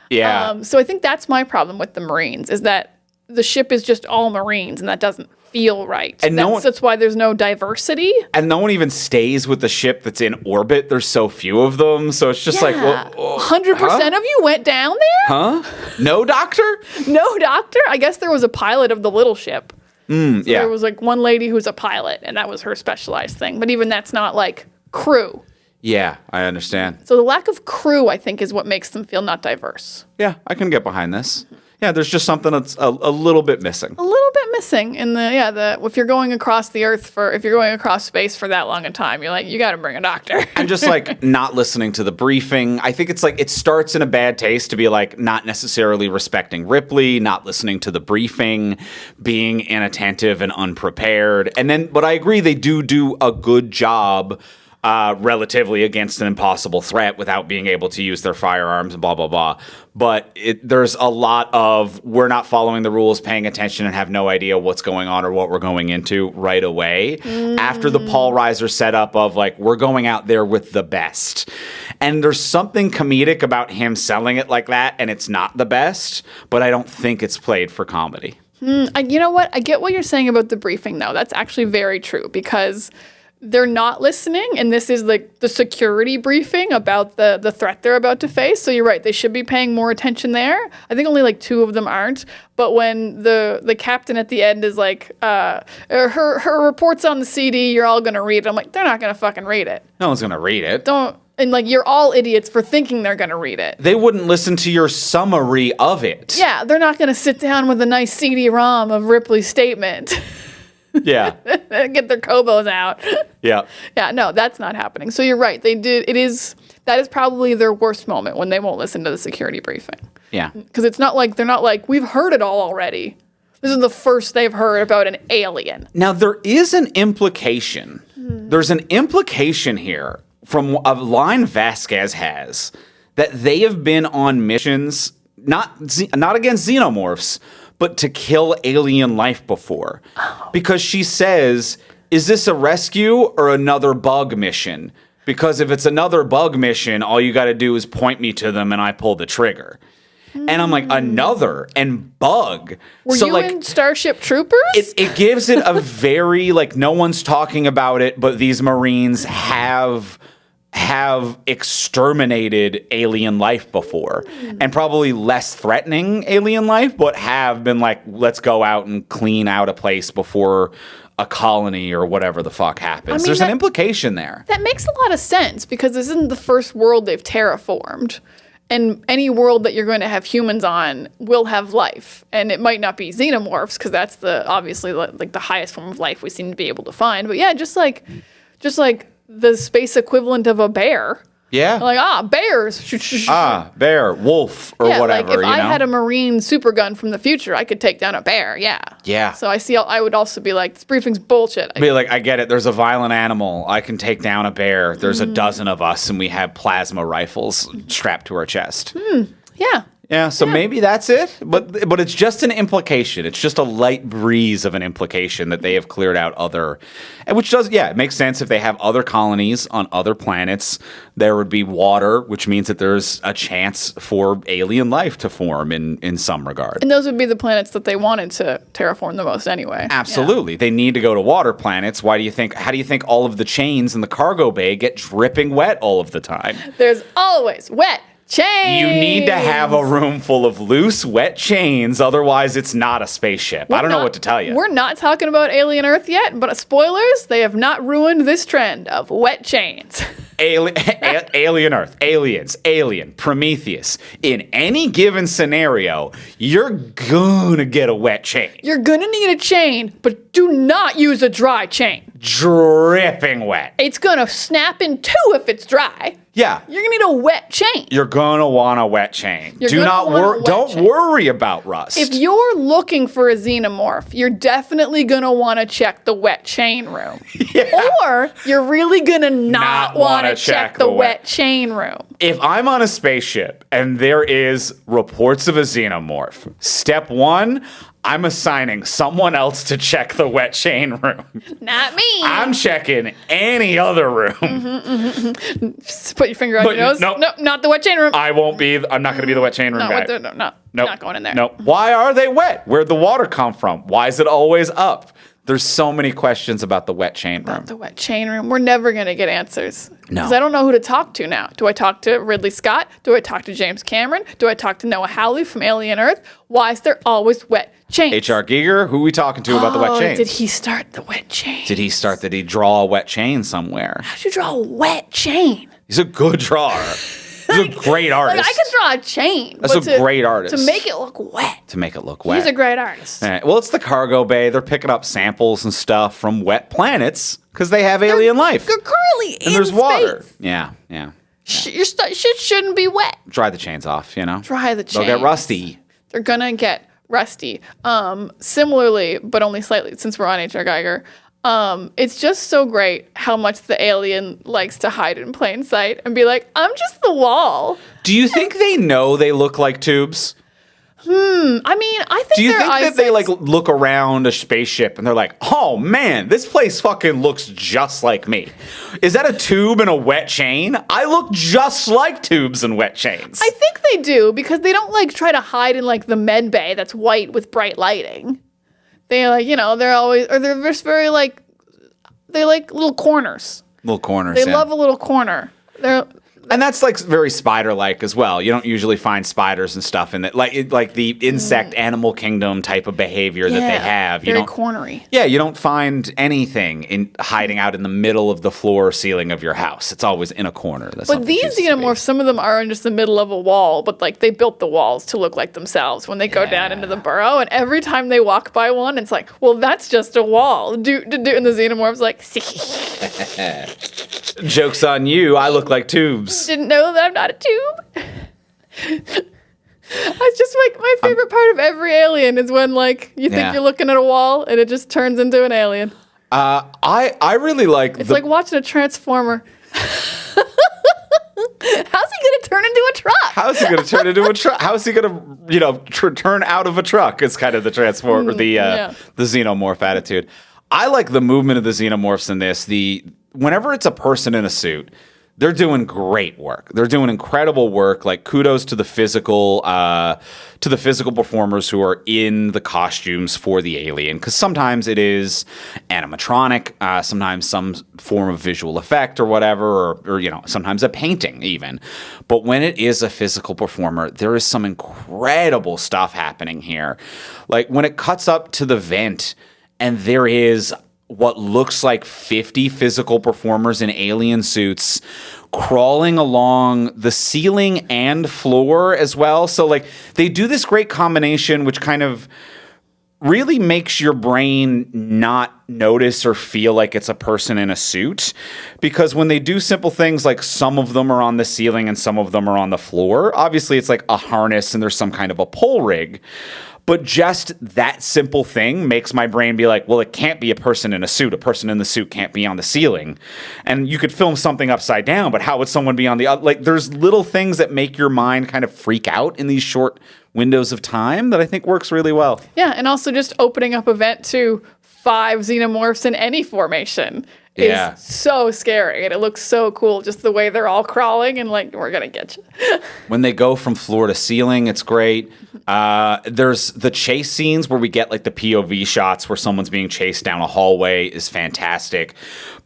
A: Yeah.
B: So I think that's my problem with the Marines is that the ship is just all Marines, and that doesn't feel right. And that's why there's no diversity.
A: And no one even stays with the ship that's in orbit. There's so few of them. So it's just like,
B: 100% of you went down there?
A: Huh? No doctor?
B: No doctor? I guess there was a pilot of the little ship.
A: Yeah.
B: There was like one lady who's a pilot, and that was her specialized thing. But even that's not like crew.
A: Yeah, I understand.
B: So the lack of crew, I think, is what makes them feel not diverse.
A: Yeah, I can get behind this. Yeah, there's just something that's a little bit missing.
B: A little bit missing in if you're going across the earth if you're going across space for that long a time, you're like, you got to bring a doctor.
A: And just like not listening to the briefing. I think it's like it starts in a bad taste to be like not necessarily respecting Ripley, not listening to the briefing, being inattentive and unprepared. And then, but I agree, they do a good job relatively against an impossible threat without being able to use their firearms and blah, blah, blah. But there's a lot of we're not following the rules, paying attention, and have no idea what's going on or what we're going into right away. After the Paul Reiser setup of like, we're going out there with the best. And there's something comedic about him selling it like that, and it's not the best, but I don't think it's played for comedy.
B: You know what? I get what you're saying about the briefing, though. That's actually very true because they're not listening, and this is like the security briefing about the threat they're about to face. So you're right, they should be paying more attention there. I think only like 2 of them aren't. But when the captain at the end is like, her reports on the CD, you're all gonna read it. I'm like, they're not gonna fucking read it.
A: No one's gonna read it.
B: And like, you're all idiots for thinking they're gonna read it.
A: They wouldn't listen to your summary of it.
B: Yeah, they're not gonna sit down with a nice CD-ROM of Ripley's statement.
A: Yeah.
B: Get their Kobos out.
A: Yeah.
B: Yeah, no, that's not happening. So you're right. That is probably their worst moment when they won't listen to the security briefing.
A: Yeah.
B: Because it's not like, they're not like, we've heard it all already. This is the first they've heard about an alien.
A: Now, there is an implication. There's an implication here from a line Vasquez has that they have been on missions, not against xenomorphs, but to kill alien life before. Because she says, is this a rescue or another bug mission? Because if it's another bug mission, all you got to do is point me to them and I pull the trigger. And I'm like, another and bug.
B: Were
A: so
B: you
A: like,
B: in Starship Troopers?
A: it gives it a very, like, no one's talking about it, but these Marines have exterminated alien life before, and probably less threatening alien life, but have been like, let's go out and clean out a place before a colony or whatever the fuck happens.
B: I mean,
A: There's an implication there.
B: That makes a lot of sense, because this isn't the first world they've terraformed. And any world that you're going to have humans on will have life. And it might not be xenomorphs, because that's obviously like the highest form of life we seem to be able to find. But yeah, just like the space equivalent of a bear.
A: Yeah.
B: Like, bears.
A: Bear, wolf, or
B: yeah,
A: whatever.
B: Like if I had a Marine super gun from the future, I could take down a bear. Yeah.
A: Yeah.
B: So I would also be like, this briefing's bullshit.
A: Be like, I get it. There's a violent animal. I can take down a bear. There's a dozen of us, and we have plasma rifles strapped to our chest.
B: Yeah.
A: Yeah, so maybe that's it, but it's just an implication. It's just a light breeze of an implication that they have cleared out and which does, it makes sense. If they have other colonies on other planets, there would be water, which means that there's a chance for alien life to form in some regard.
B: And those would be the planets that they wanted to terraform the most anyway.
A: Absolutely. Yeah. They need to go to water planets. How do you think all of the chains in the cargo bay get dripping wet all of the time?
B: There's always wet chains.
A: You need to have a room full of loose, wet chains. Otherwise, it's not a spaceship. I don't know what to tell you.
B: We're not talking about Alien Earth yet, but spoilers, they have not ruined this trend of wet chains.
A: Alien Earth, aliens, Alien, Prometheus. In any given scenario, you're gonna get a wet chain.
B: You're gonna need a chain, but do not use a dry chain.
A: Dripping wet.
B: It's gonna snap in two if it's dry.
A: Yeah.
B: You're gonna need a wet chain.
A: You're gonna want a wet chain. Don't worry about rust.
B: If you're looking for a xenomorph, you're definitely gonna want to check the wet chain room.
A: Yeah.
B: Or you're really gonna not want to check the wet chain room.
A: If I'm on a spaceship and there is reports of a xenomorph, step one, I'm assigning someone else to check the wet chain room.
B: Not me.
A: I'm checking any other room.
B: Just put your finger on your nose.
A: Nope.
B: Nope, not the wet chain room.
A: I'm not going to be the wet chain room guy.
B: No, not going in there.
A: No. Why are they wet? Where'd the water come from? Why is it always up? There's so many questions about the wet chain room.
B: The wet chain room. We're never going to get answers.
A: No.
B: Because I don't know who to talk to now. Do I talk to Ridley Scott? Do I talk to James Cameron? Do I talk to Noah Hawley from Alien Earth? Why is there always wet chains?
A: H.R. Giger? Who are we talking to about the wet chains?
B: Did he start the wet chain?
A: Did he draw a wet chain somewhere?
B: How'd you draw a wet chain?
A: He's a good drawer. He's a great artist.
B: I can draw a chain.
A: That's a great artist.
B: To make it look wet.
A: He's
B: a great artist.
A: Well, it's the cargo bay. They're picking up samples and stuff from wet planets because they have alien life.
B: They're currently in
A: and there's
B: space.
A: Water. Yeah.
B: Your shit shouldn't be wet.
A: Dry the chains off,
B: Dry the chains.
A: They'll get rusty.
B: They're going to get rusty. Similarly, but only slightly, since we're on H.R. Geiger, it's just so great how much the alien likes to hide in plain sight and be like, I'm just the wall.
A: Do you think they know they look like tubes?
B: I mean, I think.
A: Do you think that they look around a spaceship and they're like, oh man, this place fucking looks just like me? Is that a tube and a wet chain? I look just like tubes and wet chains.
B: I think they do, because they don't try to hide in the med bay that's white with bright lighting. They they're always, or they're just very they like little corners.
A: Little corners.
B: They love a little corner.
A: And that's like very spider-like as well. You don't usually find spiders and stuff in that, like the insect animal kingdom type of behavior that they have.
B: Very cornery.
A: Yeah, you don't find anything hiding out in the middle of the floor or ceiling of your house. It's always in a corner.
B: But these xenomorphs, some of them are in just the middle of a wall, but like they built the walls to look like themselves when they go down into the burrow. And every time they walk by one, it's like, well, that's just a wall. And the xenomorph's like,
A: joke's on you. I look like tubes.
B: Didn't know that I'm not a tube. It's just like my favorite part of every Alien is when like you think you're looking at a wall and it just turns into an alien.
A: I really like.
B: It's like watching a transformer. How's he gonna turn into a truck?
A: How's he gonna turn into a truck? How's he gonna turn out of a truck? Is kind of the transformer, the xenomorph attitude. I like the movement of the xenomorphs in this. Whenever it's a person in a suit, they're doing great work. They're doing incredible work. Like kudos to the physical performers who are in the costumes for the alien. Because sometimes it is animatronic, sometimes some form of visual effect or whatever, or sometimes a painting even. But when it is a physical performer, there is some incredible stuff happening here. Like when it cuts up to the vent, and there is what looks like 50 physical performers in alien suits crawling along the ceiling and floor as well. So like they do this great combination, which kind of really makes your brain not notice or feel like it's a person in a suit. Because when they do simple things like some of them are on the ceiling and some of them are on the floor, obviously it's like a harness and there's some kind of a pull rig. But just that simple thing makes my brain be like, well, it can't be a person in a suit. A person in the suit can't be on the ceiling. And you could film something upside down, but how would someone be on the other? Like, there's little things that make your mind kind of freak out in these short windows of time that I think works really well.
B: Yeah, and also just opening up a vent to 5 xenomorphs in any formation is so scary. And it looks so cool, just the way they're all crawling and like, we're going to get you.
A: When they go from floor to ceiling, it's great. There's the chase scenes where we get like the POV shots where someone's being chased down a hallway is fantastic.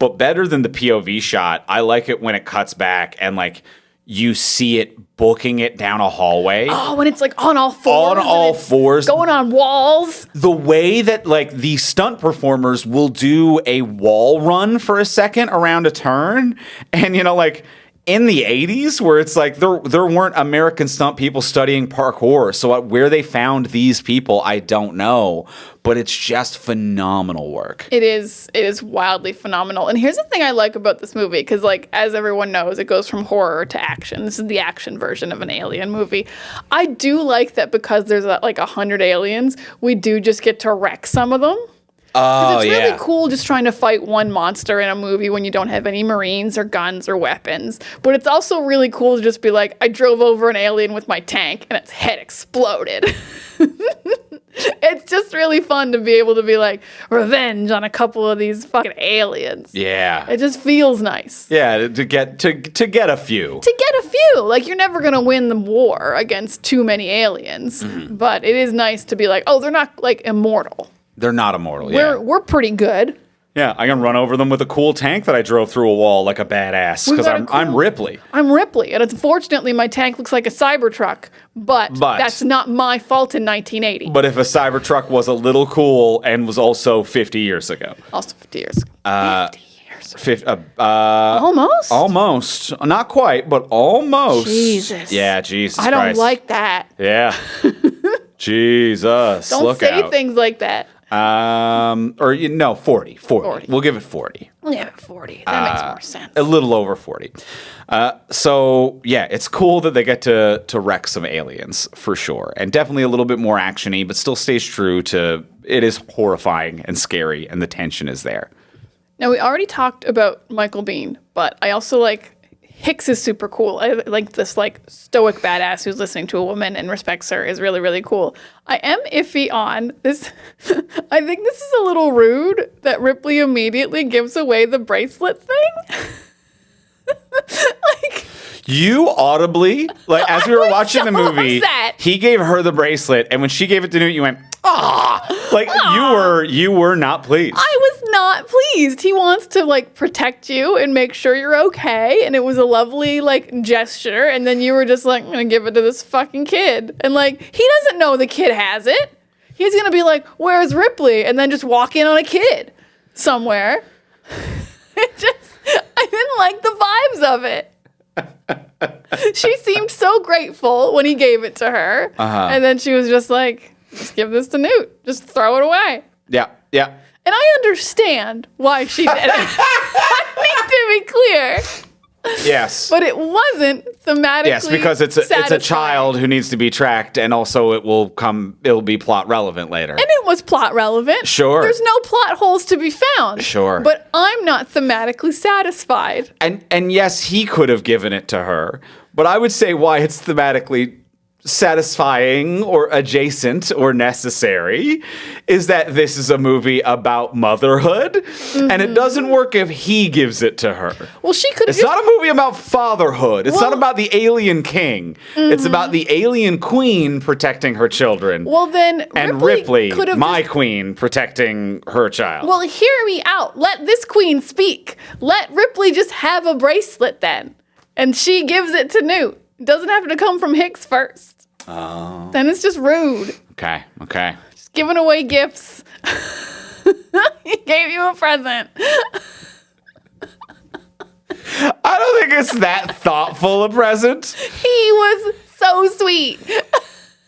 A: But better than the POV shot, I like it when it cuts back and like you see it booking it down a hallway.
B: Oh, when it's like on all fours.
A: On all fours.
B: Going on walls.
A: The way that like the stunt performers will do a wall run for a second around a turn. And like in the 80s where it's like there weren't American stunt people studying parkour. So where they found these people, I don't know. But it's just phenomenal work.
B: It is wildly phenomenal. And here's the thing I like about this movie, because like as everyone knows, it goes from horror to action. This is the action version of an alien movie. I do like that because there's like 100 aliens, we do just get to wreck some of them.
A: Oh,
B: it's really cool just trying to fight one monster in a movie when you don't have any Marines or guns or weapons. But it's also really cool to just be like, I drove over an alien with my tank and its head exploded. It's just really fun to be able to be like, revenge on a couple of these fucking aliens.
A: Yeah.
B: It just feels nice.
A: Yeah, to get a few.
B: To get a few. Like, you're never going to win the war against too many aliens. Mm-hmm. But it is nice to be like, oh, they're not, like, immortal.
A: They're not immortal,
B: We're pretty good.
A: Yeah, I can run over them with a cool tank that I drove through a wall like a badass because I'm Ripley.
B: I'm Ripley, and unfortunately my tank looks like a Cybertruck, but that's not my fault in 1980.
A: But if a Cybertruck was a little cool and was also 50 years ago.
B: Also 50 years ago. 50 years ago.
A: Almost? Almost. Not quite, but almost.
B: Jesus.
A: Yeah, Jesus
B: I
A: Christ.
B: don't like that.
A: Yeah. Jesus.
B: Don't say things like that.
A: 40. 40. We'll give it 40.
B: We'll give it 40. That makes more sense.
A: A little over 40. So, yeah, it's cool that they get to wreck some aliens, for sure. And definitely a little bit more action-y, but still stays true to it is horrifying and scary, and the tension is there.
B: Now, we already talked about Michael Biehn, but I also like Hicks is super cool. I like this like stoic badass who's listening to a woman and respects her is really, really cool. I am iffy on this. I think this is a little rude that Ripley immediately gives away the bracelet thing. Like,
A: you audibly, like as we were watching the movie,
B: upset.
A: He gave her the bracelet, and when she gave it to Newt, you went, ah. Like you were not pleased.
B: I was not pleased. He wants to like protect you and make sure you're okay. And it was a lovely like gesture. And then you were just like, I'm gonna give it to this fucking kid. And like, he doesn't know the kid has it. He's gonna be like, where's Ripley? And then just walk in on a kid somewhere. I didn't like the vibes of it. She seemed so grateful when he gave it to her. And then she was just like, just give this to Newt. Just throw it away.
A: Yeah.
B: And I understand why she did it. I need to be clear.
A: Yes.
B: But it wasn't thematically
A: Yes, because it's a
B: satisfying.
A: child who needs to be tracked, and also it'll be plot relevant later.
B: And it was plot relevant.
A: Sure.
B: There's no plot holes to be found.
A: Sure.
B: But I'm not thematically satisfied.
A: And yes, he could have given it to her, but I would say why it's thematically satisfying or adjacent or necessary is that this is a movie about motherhood, and it doesn't work if he gives it to her.
B: Well, she could have.
A: It's not a movie about fatherhood. It's not about the alien king. It's about the alien queen protecting her children.
B: Well, then
A: and
B: Ripley
A: Ripley, my queen, protecting her child.
B: Well, hear me out. Let this queen speak. Let Ripley just have a bracelet then, and she gives it to Newt. Doesn't have to come from Hicks first.
A: Oh.
B: Then it's just rude.
A: Okay.
B: Just giving away gifts. He gave you a present.
A: I don't think it's that thoughtful a present.
B: He was so sweet.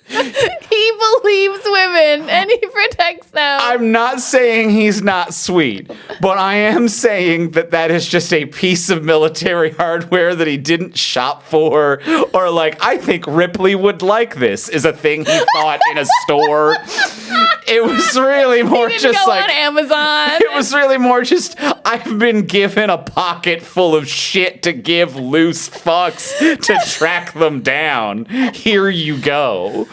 B: He believes women and he protects them.
A: I'm not saying he's not sweet, but I am saying that is just a piece of military hardware that he didn't shop for, or like, I think Ripley would like this is a thing he thought in a store. It was really more
B: he didn't
A: just
B: go
A: like
B: on Amazon.
A: It was really more just, I've been given a pocket full of shit to give loose fucks to track them down. Here you go.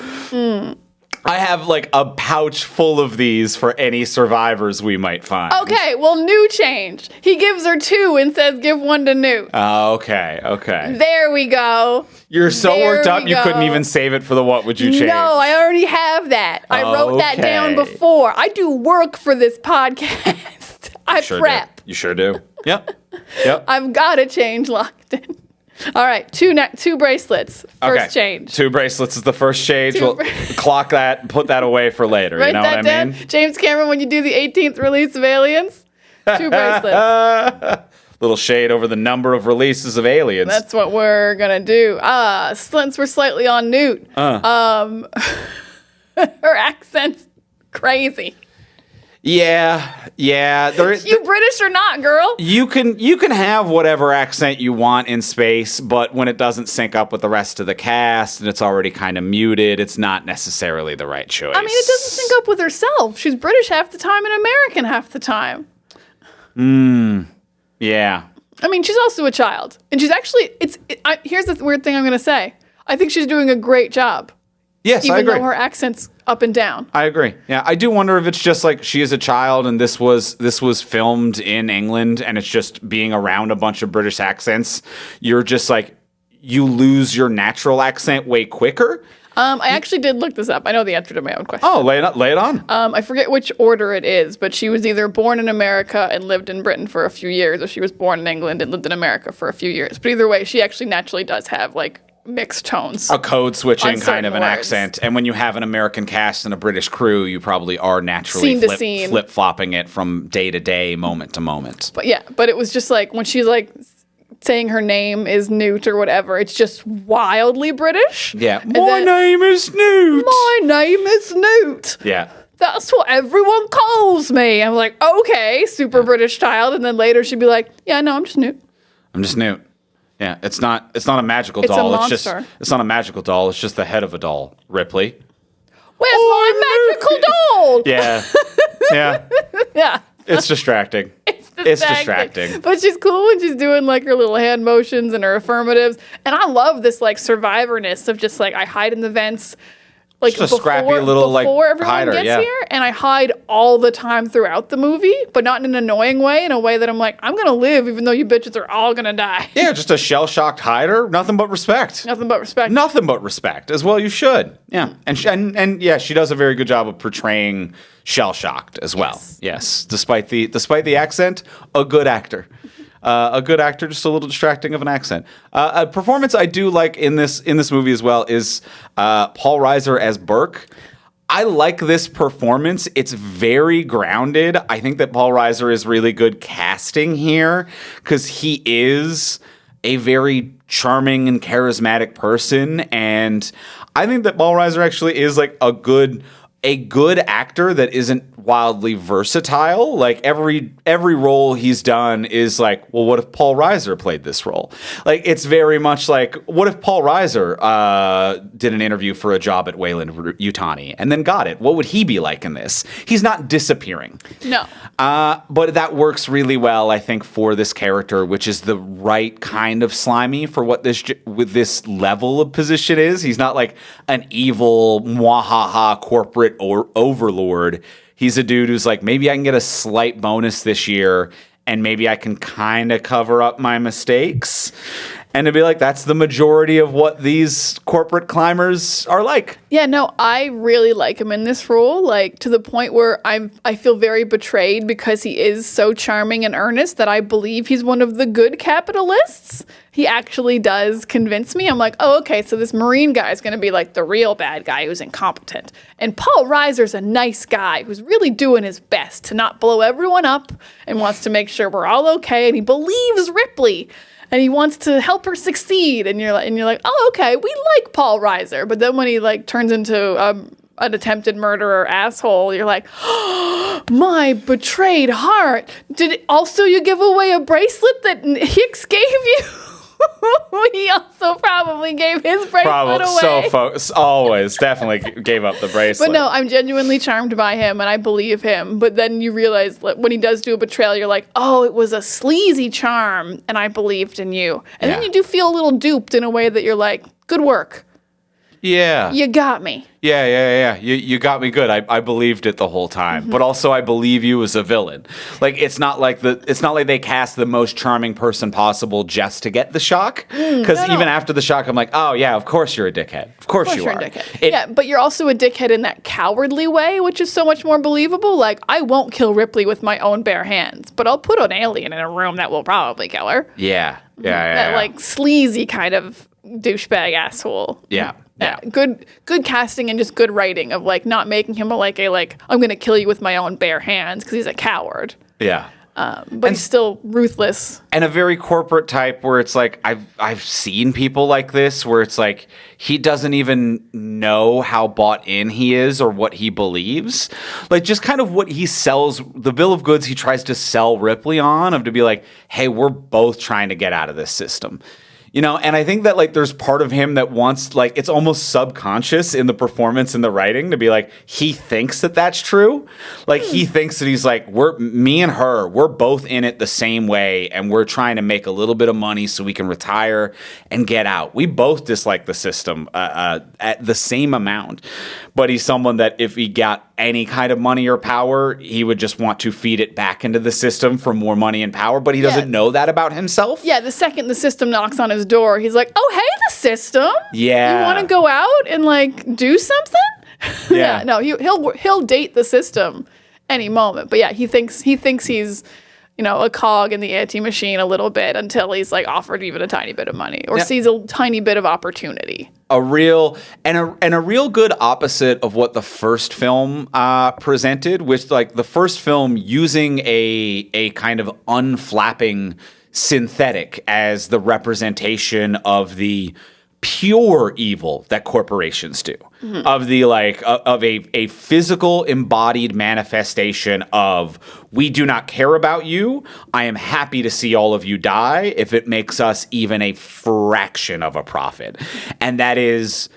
A: I have like a pouch full of these for any survivors we might find.
B: Okay, well, new change. He gives her 2 and says give 1 to Newt.
A: Okay.
B: There we go.
A: You're so
B: There
A: worked up
B: we
A: you
B: go.
A: couldn't even save it for the what would you change?
B: No, I already have that. I wrote that down
A: Okay.
B: before. I do work for this podcast. I
A: Sure
B: prep.
A: do. You sure do. Yep.
B: I've got to change locked in. All right, 2 bracelets. First change.
A: 2 bracelets is the first change.
B: Two
A: We'll
B: bra-
A: clock that and put that away for later.
B: Write
A: You know
B: that
A: what
B: down.
A: I mean?
B: James Cameron, when you do the 18th release of Aliens, 2 bracelets.
A: Little shade over the number of releases of Aliens.
B: That's what we're going to do. Since we're slightly on Newt, her accent's crazy.
A: Yeah.
B: You British or not, girl?
A: You can have whatever accent you want in space, but when it doesn't sync up with the rest of the cast and it's already kind of muted, it's not necessarily the right choice.
B: I mean, it doesn't sync up with herself. She's British half the time and American half the time.
A: Yeah.
B: I mean, she's also a child. And she's actually, here's the weird thing I'm going to say. I think she's doing a great job.
A: Yes, I
B: Even
A: agree.
B: though her accent's up and down.
A: I agree. Yeah, I do wonder if it's just like she is a child and this was filmed in England and it's just being around a bunch of British accents. You're just like, you lose your natural accent way quicker.
B: I actually did look this up. I know the answer to my own question.
A: Oh, lay it on.
B: I forget which order it is, but she was either born in America and lived in Britain for a few years, or she was born in England and lived in America for a few years. But either way, she actually naturally does have like mixed tones.
A: A code switching
B: On
A: kind of an
B: certain words.
A: accent. And when you have an American cast and a British crew, you probably are naturally
B: Scene to scene.
A: flip-flopping it from day to day, moment to moment.
B: But yeah, but it was just like when she's like saying her name is Newt or whatever, it's just wildly British.
A: Yeah.
B: And
A: My
B: then,
A: name is Newt.
B: My name is Newt.
A: Yeah.
B: That's what everyone calls me. I'm like, okay, super British child. And then later she'd be like, yeah, no, I'm just Newt.
A: I'm just Newt. Yeah, it's not a magical
B: It's a
A: doll.
B: monster.
A: It's not a magical doll. It's just the head of a doll. Ripley.
B: Where's my magical doll?
A: Yeah. Yeah.
B: Yeah.
A: It's distracting. It's distracting.
B: But she's cool when she's doing like her little hand motions and her affirmatives. And I love this like survivorness of just like, I hide in the vents. like
A: Just a scrappy little, like,
B: before everyone
A: hider,
B: gets
A: yeah.
B: here, and I hide all the time throughout the movie, but not in an annoying way, in a way that I'm like, I'm gonna live even though you bitches are all gonna die.
A: Yeah, just a shell-shocked hider. Nothing but respect.
B: Nothing but respect.
A: Nothing but respect. As well you should. Yeah. And yeah, she does a very good job of portraying shell-shocked as well. Yes. Despite the accent, a good actor. A good actor, just a little distracting of an accent. A performance I do like in this movie as well is Paul Reiser as Burke. I like this performance. It's very grounded. I think that Paul Reiser is really good casting here because he is a very charming and charismatic person, and I think that Paul Reiser actually is like a good actor that isn't wildly versatile. Like every role he's done is like, well, what if Paul Reiser played this role? Like it's very much like, what if Paul Reiser did an interview for a job at Wayland-Yutani and then got it? What would he be like in this? He's not disappearing.
B: No.
A: But that works really well, I think, for this character, which is the right kind of slimy for what with this level of position is. He's not like an evil, mwahaha corporate or overlord. He's a dude who's like, maybe I can get a slight bonus this year and maybe I can kind of cover up my mistakes. And to be like, that's the majority of what these corporate climbers are like.
B: Yeah, no, I really like him in this role, like to the point where I feel very betrayed because he is so charming and earnest that I believe he's one of the good capitalists. He actually does convince me. I'm like, oh, okay, so this Marine guy is going to be like the real bad guy who's incompetent. And Paul Reiser's a nice guy who's really doing his best to not blow everyone up and wants to make sure we're all okay. And he believes Ripley. And he wants to help her succeed, and you're like, oh, okay, we like Paul Reiser. But then when he like turns into an attempted murderer asshole, you're like, oh, my betrayed heart. Did also you give away a bracelet that Hicks gave you? He also probably gave his bracelet away.
A: Always definitely gave up the bracelet.
B: But no, I'm genuinely charmed by him and I believe him. But then you realize like, when he does do a betrayal, you're like, oh, it was a sleazy charm and I believed in you. And then you do feel a little duped in a way that you're like, good work.
A: Yeah.
B: You got me.
A: Yeah. You got me good. I believed it the whole time. Mm-hmm. But also I believe you as a villain. Like it's not like they cast the most charming person possible just to get the shock. Because even after the shock, I'm like, oh yeah, of course you're a dickhead. Of course you are.
B: A dickhead. Yeah, but you're also a dickhead in that cowardly way, which is so much more believable. Like, I won't kill Ripley with my own bare hands, but I'll put an alien in a room that will probably kill her.
A: Yeah.
B: That like sleazy kind of douchebag asshole.
A: Yeah.
B: Good casting and just good writing of like not making him like I'm gonna kill you with my own bare hands because he's a coward.
A: Yeah.
B: But he's still ruthless.
A: And a very corporate type where it's like I've seen people like this where it's like he doesn't even know how bought in he is or what he believes. Like just kind of what he sells, the bill of goods he tries to sell Ripley on of to be like, hey, we're both trying to get out of this system. You know, and I think that, like, there's part of him that wants, like, it's almost subconscious in the performance and the writing to be like, he thinks that that's true. Like, he thinks that he's like, me and her, we're both in it the same way, and we're trying to make a little bit of money so we can retire and get out. We both dislike the system at the same amount. But he's someone that if he got any kind of money or power, he would just want to feed it back into the system for more money and power, but he doesn't know that about himself.
B: Yeah, the second the system knocks on his door, he's like, oh, hey, the system.
A: Yeah.
B: You want to go out and, like, do something?
A: Yeah.
B: No, he'll date the system any moment. But, yeah, he thinks he's, you know, a cog in the anti-machine a little bit until he's, like, offered even a tiny bit of money or sees a tiny bit of opportunity. A
A: real good opposite of what the first film presented, which like the first film using a kind of unflapping synthetic as the representation of the pure evil that corporations do, of the of a physical embodied manifestation of we do not care about you. I am happy to see all of you die if it makes us even a fraction of a profit. And that is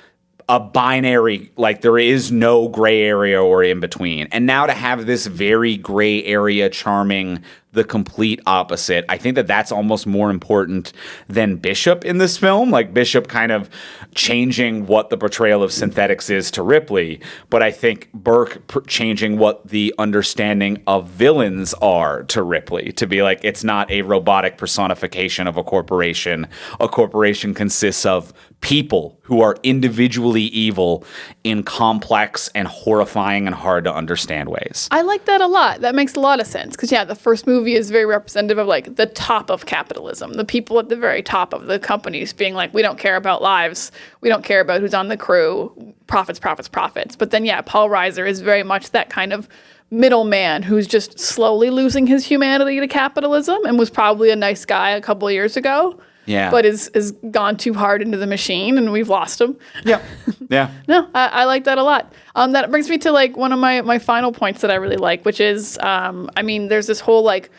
A: a binary, like there is no gray area or in between. And now to have this very gray area charming the complete opposite. I think that that's almost more important than Bishop in this film. Like Bishop kind of changing what the portrayal of synthetics is to Ripley, but I think Burke changing what the understanding of villains are to Ripley, to be like, it's not a robotic personification of a corporation. A corporation consists of people who are individually evil in complex and horrifying and hard to understand ways.
B: I like that a lot. That makes a lot of sense. Because, yeah, the first movie is very representative of, like, the top of capitalism. The people at the very top of the companies being like, we don't care about lives. We don't care about who's on the crew. Profits, profits, profits. But then, yeah, Paul Reiser is very much that kind of middleman who's just slowly losing his humanity to capitalism and was probably a nice guy a couple of years ago.
A: Yeah.
B: But is gone too hard into the machine and we've lost him.
A: Yeah. Yeah.
B: No, I like that a lot. That brings me to like one of my final points that I really like, which is, I mean, there's this whole like,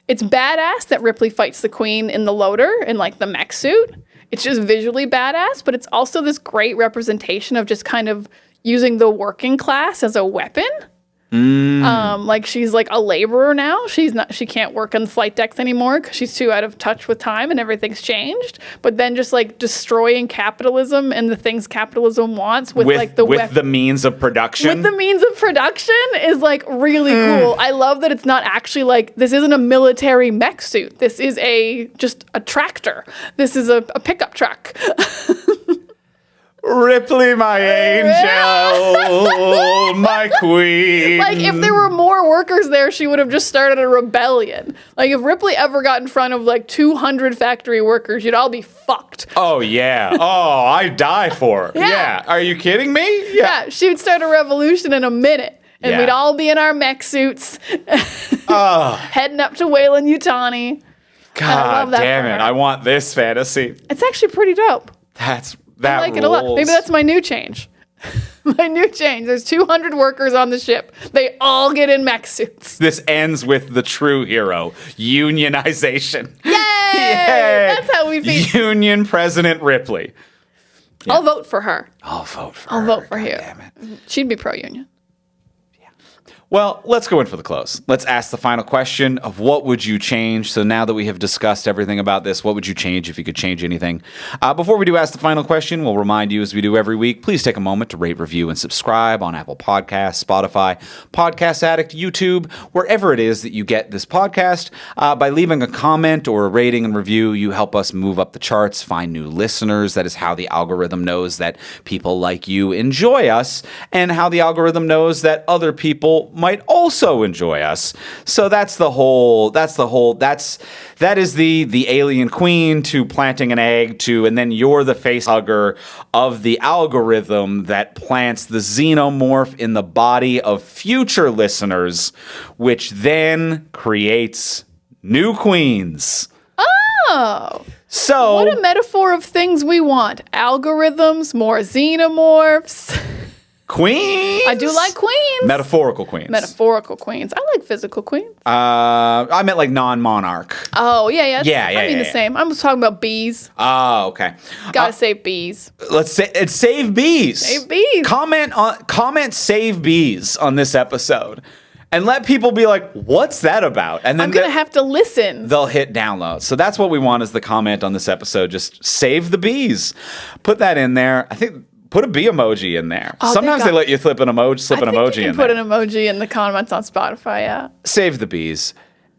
B: it's badass that Ripley fights the Queen in the loader in like the mech suit. It's just visually badass, but it's also this great representation of just kind of using the working class as a weapon. Like she's like a laborer now. She can't work on the flight decks anymore because she's too out of touch with time and everything's changed. But then just like destroying capitalism and the things capitalism wants with like the
A: means of production.
B: With the means of production is like really cool. I love that it's not actually like, this isn't a military mech suit. This is just a tractor. This is a pickup truck.
A: Ripley, my angel, my queen.
B: Like, if there were more workers there, she would have just started a rebellion. Like, if Ripley ever got in front of, like, 200 factory workers, you'd all be fucked.
A: Oh, yeah. Oh, I'd die for her. Yeah. Are you kidding me?
B: Yeah, she would start a revolution in a minute. And we'd all be in our mech suits, heading up to Weyland-Yutani.
A: God damn it. I want this fantasy.
B: It's actually pretty dope.
A: That
B: I like
A: rules.
B: it a lot. Maybe that's my new change. My new change. There's 200 workers on the ship. They all get in mech suits.
A: This ends with the true hero, unionization.
B: Yay! Yay! That's how we feel.
A: Union President Ripley.
B: Yeah. I'll vote for her.
A: I'll vote for
B: you.
A: Damn it.
B: She'd be pro-union.
A: Well, let's go in for the close. Let's ask the final question of what would you change? So now that we have discussed everything about this, what would you change if you could change anything? Before we do ask the final question, we'll remind you, as we do every week, please take a moment to rate, review, and subscribe on Apple Podcasts, Spotify, Podcast Addict, YouTube, wherever it is that you get this podcast. By leaving a comment or a rating and review, you help us move up the charts, find new listeners. That is how the algorithm knows that people like you enjoy us, and how the algorithm knows that other people might also enjoy us. So that is the alien queen to planting an egg to, and then you're the face hugger of the algorithm that plants the xenomorph in the body of future listeners, which then creates new queens.
B: Oh.
A: So
B: what a metaphor of things we want. Algorithms, more xenomorphs.
A: Queens?
B: I do like queens.
A: Metaphorical queens.
B: Metaphorical queens. I like physical queens.
A: I meant like non-monarch.
B: Oh, yeah.
A: Yeah.
B: I mean the same. I'm just talking about bees.
A: Oh, okay.
B: Gotta save bees.
A: Let's say it's save bees.
B: Save bees.
A: Comment save bees on this episode. And let people be like, what's that about? And then
B: I'm going to have to listen.
A: They'll hit download. So that's what we want is the comment on this episode. Just save the bees. Put that in there. I think put a bee emoji in there.
B: Oh,
A: sometimes they let you slip an emoji in there.
B: You can put an emoji in the comments on Spotify, yeah.
A: Save the bees.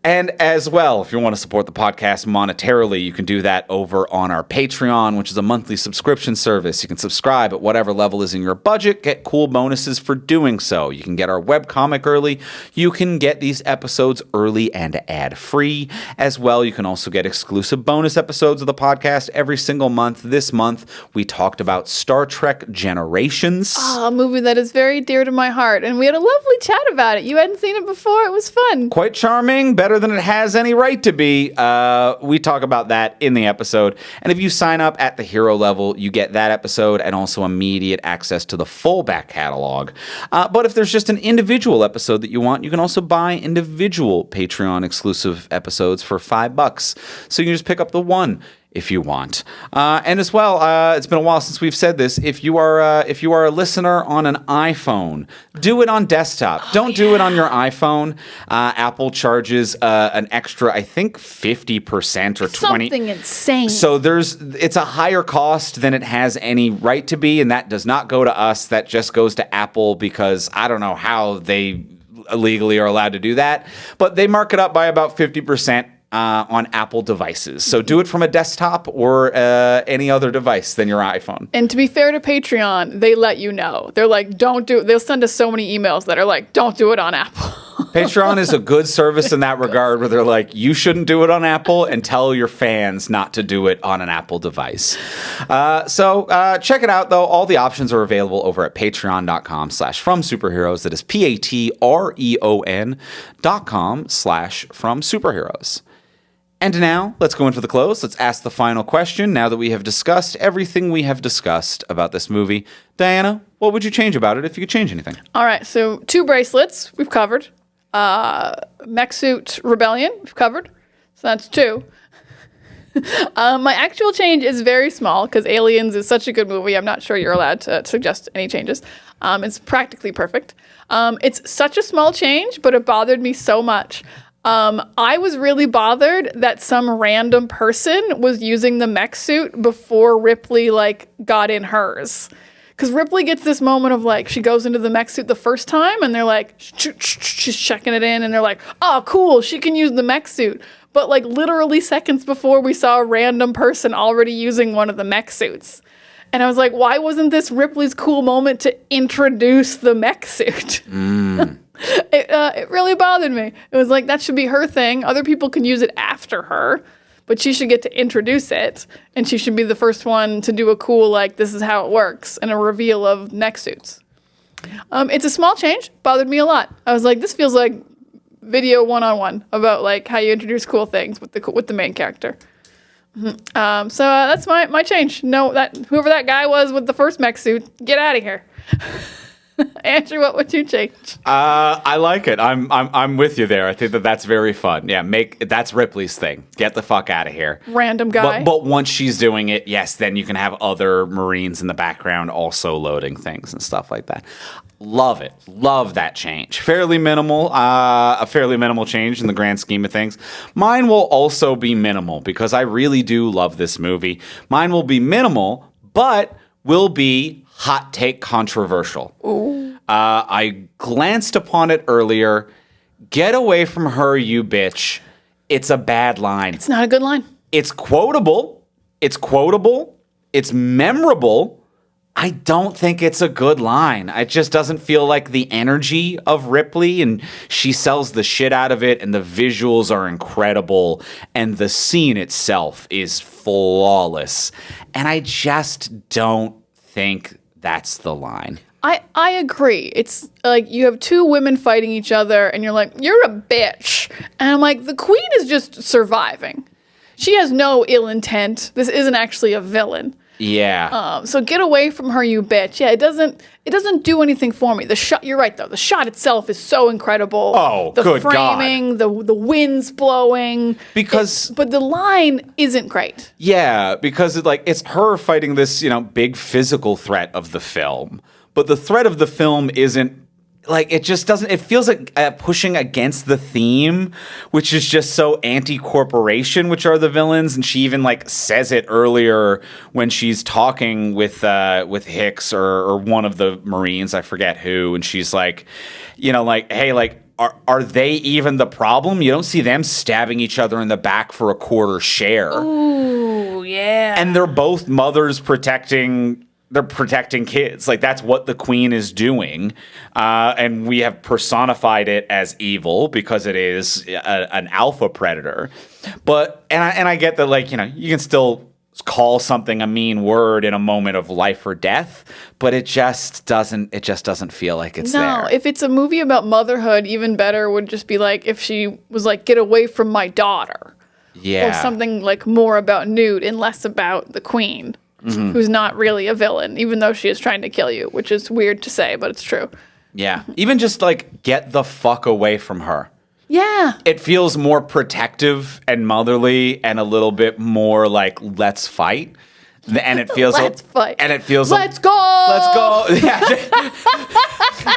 A: And as well, if you want to support the podcast monetarily, you can do that over on our Patreon, which is a monthly subscription service. You can subscribe at whatever level is in your budget, get cool bonuses for doing so. You can get our webcomic early. You can get these episodes early and ad-free. As well, you can also get exclusive bonus episodes of the podcast every single month. This month, we talked about Star Trek Generations.
B: Oh, a movie that is very dear to my heart. And we had a lovely chat about it. You hadn't seen it before. It was fun.
A: Quite charming, better than it has any right to be. We talk about that in the episode. And if you sign up at the hero level, you get that episode and also immediate access to the full back catalog. But if there's just an individual episode that you want, you can also buy individual Patreon exclusive episodes for $5. So you can just pick up the one. if you want. And as well, it's been a while since we've said this. If you are a listener on an iPhone, do it on desktop. Don't do it on your iPhone. Apple charges an extra, I think, 50% or 20%.
B: Something insane.
A: So it's a higher cost than it has any right to be, and that does not go to us. That just goes to Apple because I don't know how they legally are allowed to do that, but they mark it up by about 50%. On Apple devices. So do it from a desktop or any other device than your iPhone.
B: And to be fair to Patreon, they let you know. They're like, don't do it. They'll send us so many emails that are like, don't do it on Apple.
A: Patreon is a good service in that regard where they're like, you shouldn't do it on Apple and tell your fans not to do it on an Apple device. So check it out, though. All the options are available over at patreon.com/fromsuperheroes. That is patreon.com/fromsuperheroes. And now, let's go into the close. Let's ask the final question now that we have discussed everything we have discussed about this movie. Diana, what would you change about it if you could change anything?
B: All right, so 2 bracelets we've covered. Mech Suit Rebellion we've covered. So that's 2. My actual change is very small because Aliens is such a good movie. I'm not sure you're allowed to suggest any changes. It's practically perfect. It's such a small change, but it bothered me so much. I was really bothered that some random person was using the mech suit before Ripley, got in hers. Because Ripley gets this moment of, she goes into the mech suit the first time, and they're like, she's checking it in, and they're like, oh, cool, she can use the mech suit. But, literally seconds before, we saw a random person already using one of the mech suits. And I was like, why wasn't this Ripley's cool moment to introduce the mech suit? It really bothered me. It was like, that should be her thing. Other people can use it after her, but she should get to introduce it. And she should be the first one to do a cool, this is how it works, and a reveal of mech suits. It's a small change. Bothered me a lot. I was like, this feels like video one-on-one about, how you introduce cool things with the main character. So that's my change. No, whoever that guy was with the first mech suit, get out of here. Andrew, what would you change?
A: I like it. I'm with you there. I think that's very fun. Yeah, that's Ripley's thing. Get the fuck out of here.
B: Random guy.
A: But once she's doing it, yes, then you can have other Marines in the background also loading things and stuff like that. Love it. Love that change. Fairly minimal. A fairly minimal change in the grand scheme of things. Mine will also be minimal because I really do love this movie. Mine will be minimal, but will be hot take controversial. I glanced upon it earlier. Get away from her, you bitch. It's a bad line.
B: It's not a good line.
A: It's quotable. It's memorable. I don't think it's a good line. It just doesn't feel like the energy of Ripley, and she sells the shit out of it, and the visuals are incredible, and the scene itself is flawless. And I just don't think that's the line.
B: I agree. It's like you have 2 women fighting each other, and you're like, you're a bitch. And I'm like, the queen is just surviving. She has no ill intent. This isn't actually a villain.
A: Yeah.
B: So get away from her, you bitch. Yeah, it doesn't do anything for me. The shot, you're right though. The shot itself is so incredible.
A: Oh,
B: the
A: good
B: framing,
A: God.
B: the wind's blowing. But the line isn't great.
A: Yeah, because it's her fighting this, big physical threat of the film. But the threat of the film isn't it just doesn't, it feels like pushing against the theme, which is just so anti-corporation, which are the villains. And she even says it earlier when she's talking with Hicks or one of the Marines, I forget who. And she's like, hey, are they even the problem? You don't see them stabbing each other in the back for a quarter share.
B: Ooh, yeah.
A: And they're both mothers protecting kids. That's what the queen is doing. And we have personified it as evil because it is an alpha predator. But, and I get that, you can still call something a mean word in a moment of life or death, but it just doesn't feel like it's there.
B: No, if it's a movie about motherhood, even better would just be if she was get away from my daughter.
A: Yeah.
B: Or something more about Newt and less about the queen. Mm-hmm. Who's not really a villain, even though she is trying to kill you, which is weird to say, but it's true.
A: Yeah. Even just get the fuck away from her.
B: Yeah.
A: It feels more protective and motherly and a little bit more like, let's fight. And it feels
B: Let's fight.
A: And it feels
B: Let's go.
A: Let's go. Yeah.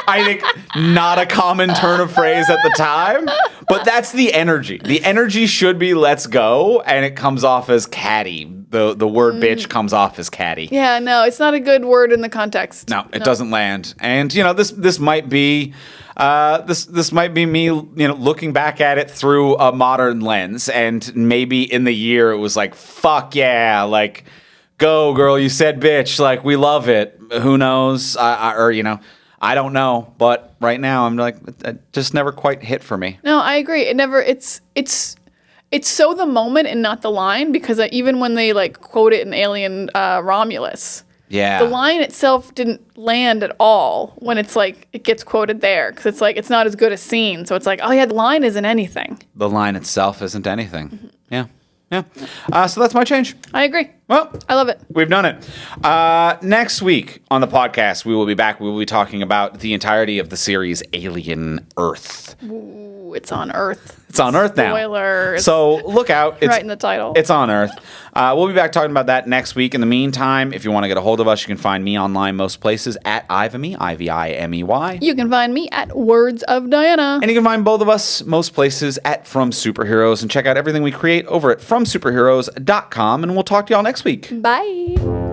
A: I think not a common turn of phrase at the time, but that's the energy. The energy should be let's go, and it comes off as catty. The word bitch comes off as catty.
B: Yeah, no, it's not a good word in the context.
A: No, it doesn't land. And this might be this might be me, looking back at it through a modern lens, and maybe in the year it was like, fuck yeah, like, go girl, you said bitch, like, we love it. Who knows? I don't know, but right now I'm like, it just never quite hit for me.
B: No, I agree. It never. It's so the moment and not the line, because even when they like quote it in Alien Romulus,
A: Yeah,
B: the line itself didn't land at all when it's like it gets quoted there, because it's like it's not as good a scene. So it's like, oh yeah, the line isn't anything.
A: the line itself isn't anything. Yeah. So that's my change.
B: I agree.
A: Well,
B: I love it.
A: we've done it. Next week on the podcast, we will be back. We will be talking about the entirety of the series Alien Earth.
B: Ooh, it's on Earth.
A: It's on Earth now.
B: Spoiler.
A: So look out. It's
B: right in the title.
A: It's on Earth. We'll be back talking about that next week. In the meantime, if you want to get a hold of us, you can find me online most places at Ivimey, Ivimey.
B: You can find me at Words of Diana.
A: And you can find both of us most places at From Superheroes, and check out everything we create over at FromSuperheroes.com. And we'll talk to y'all next week.
B: Bye.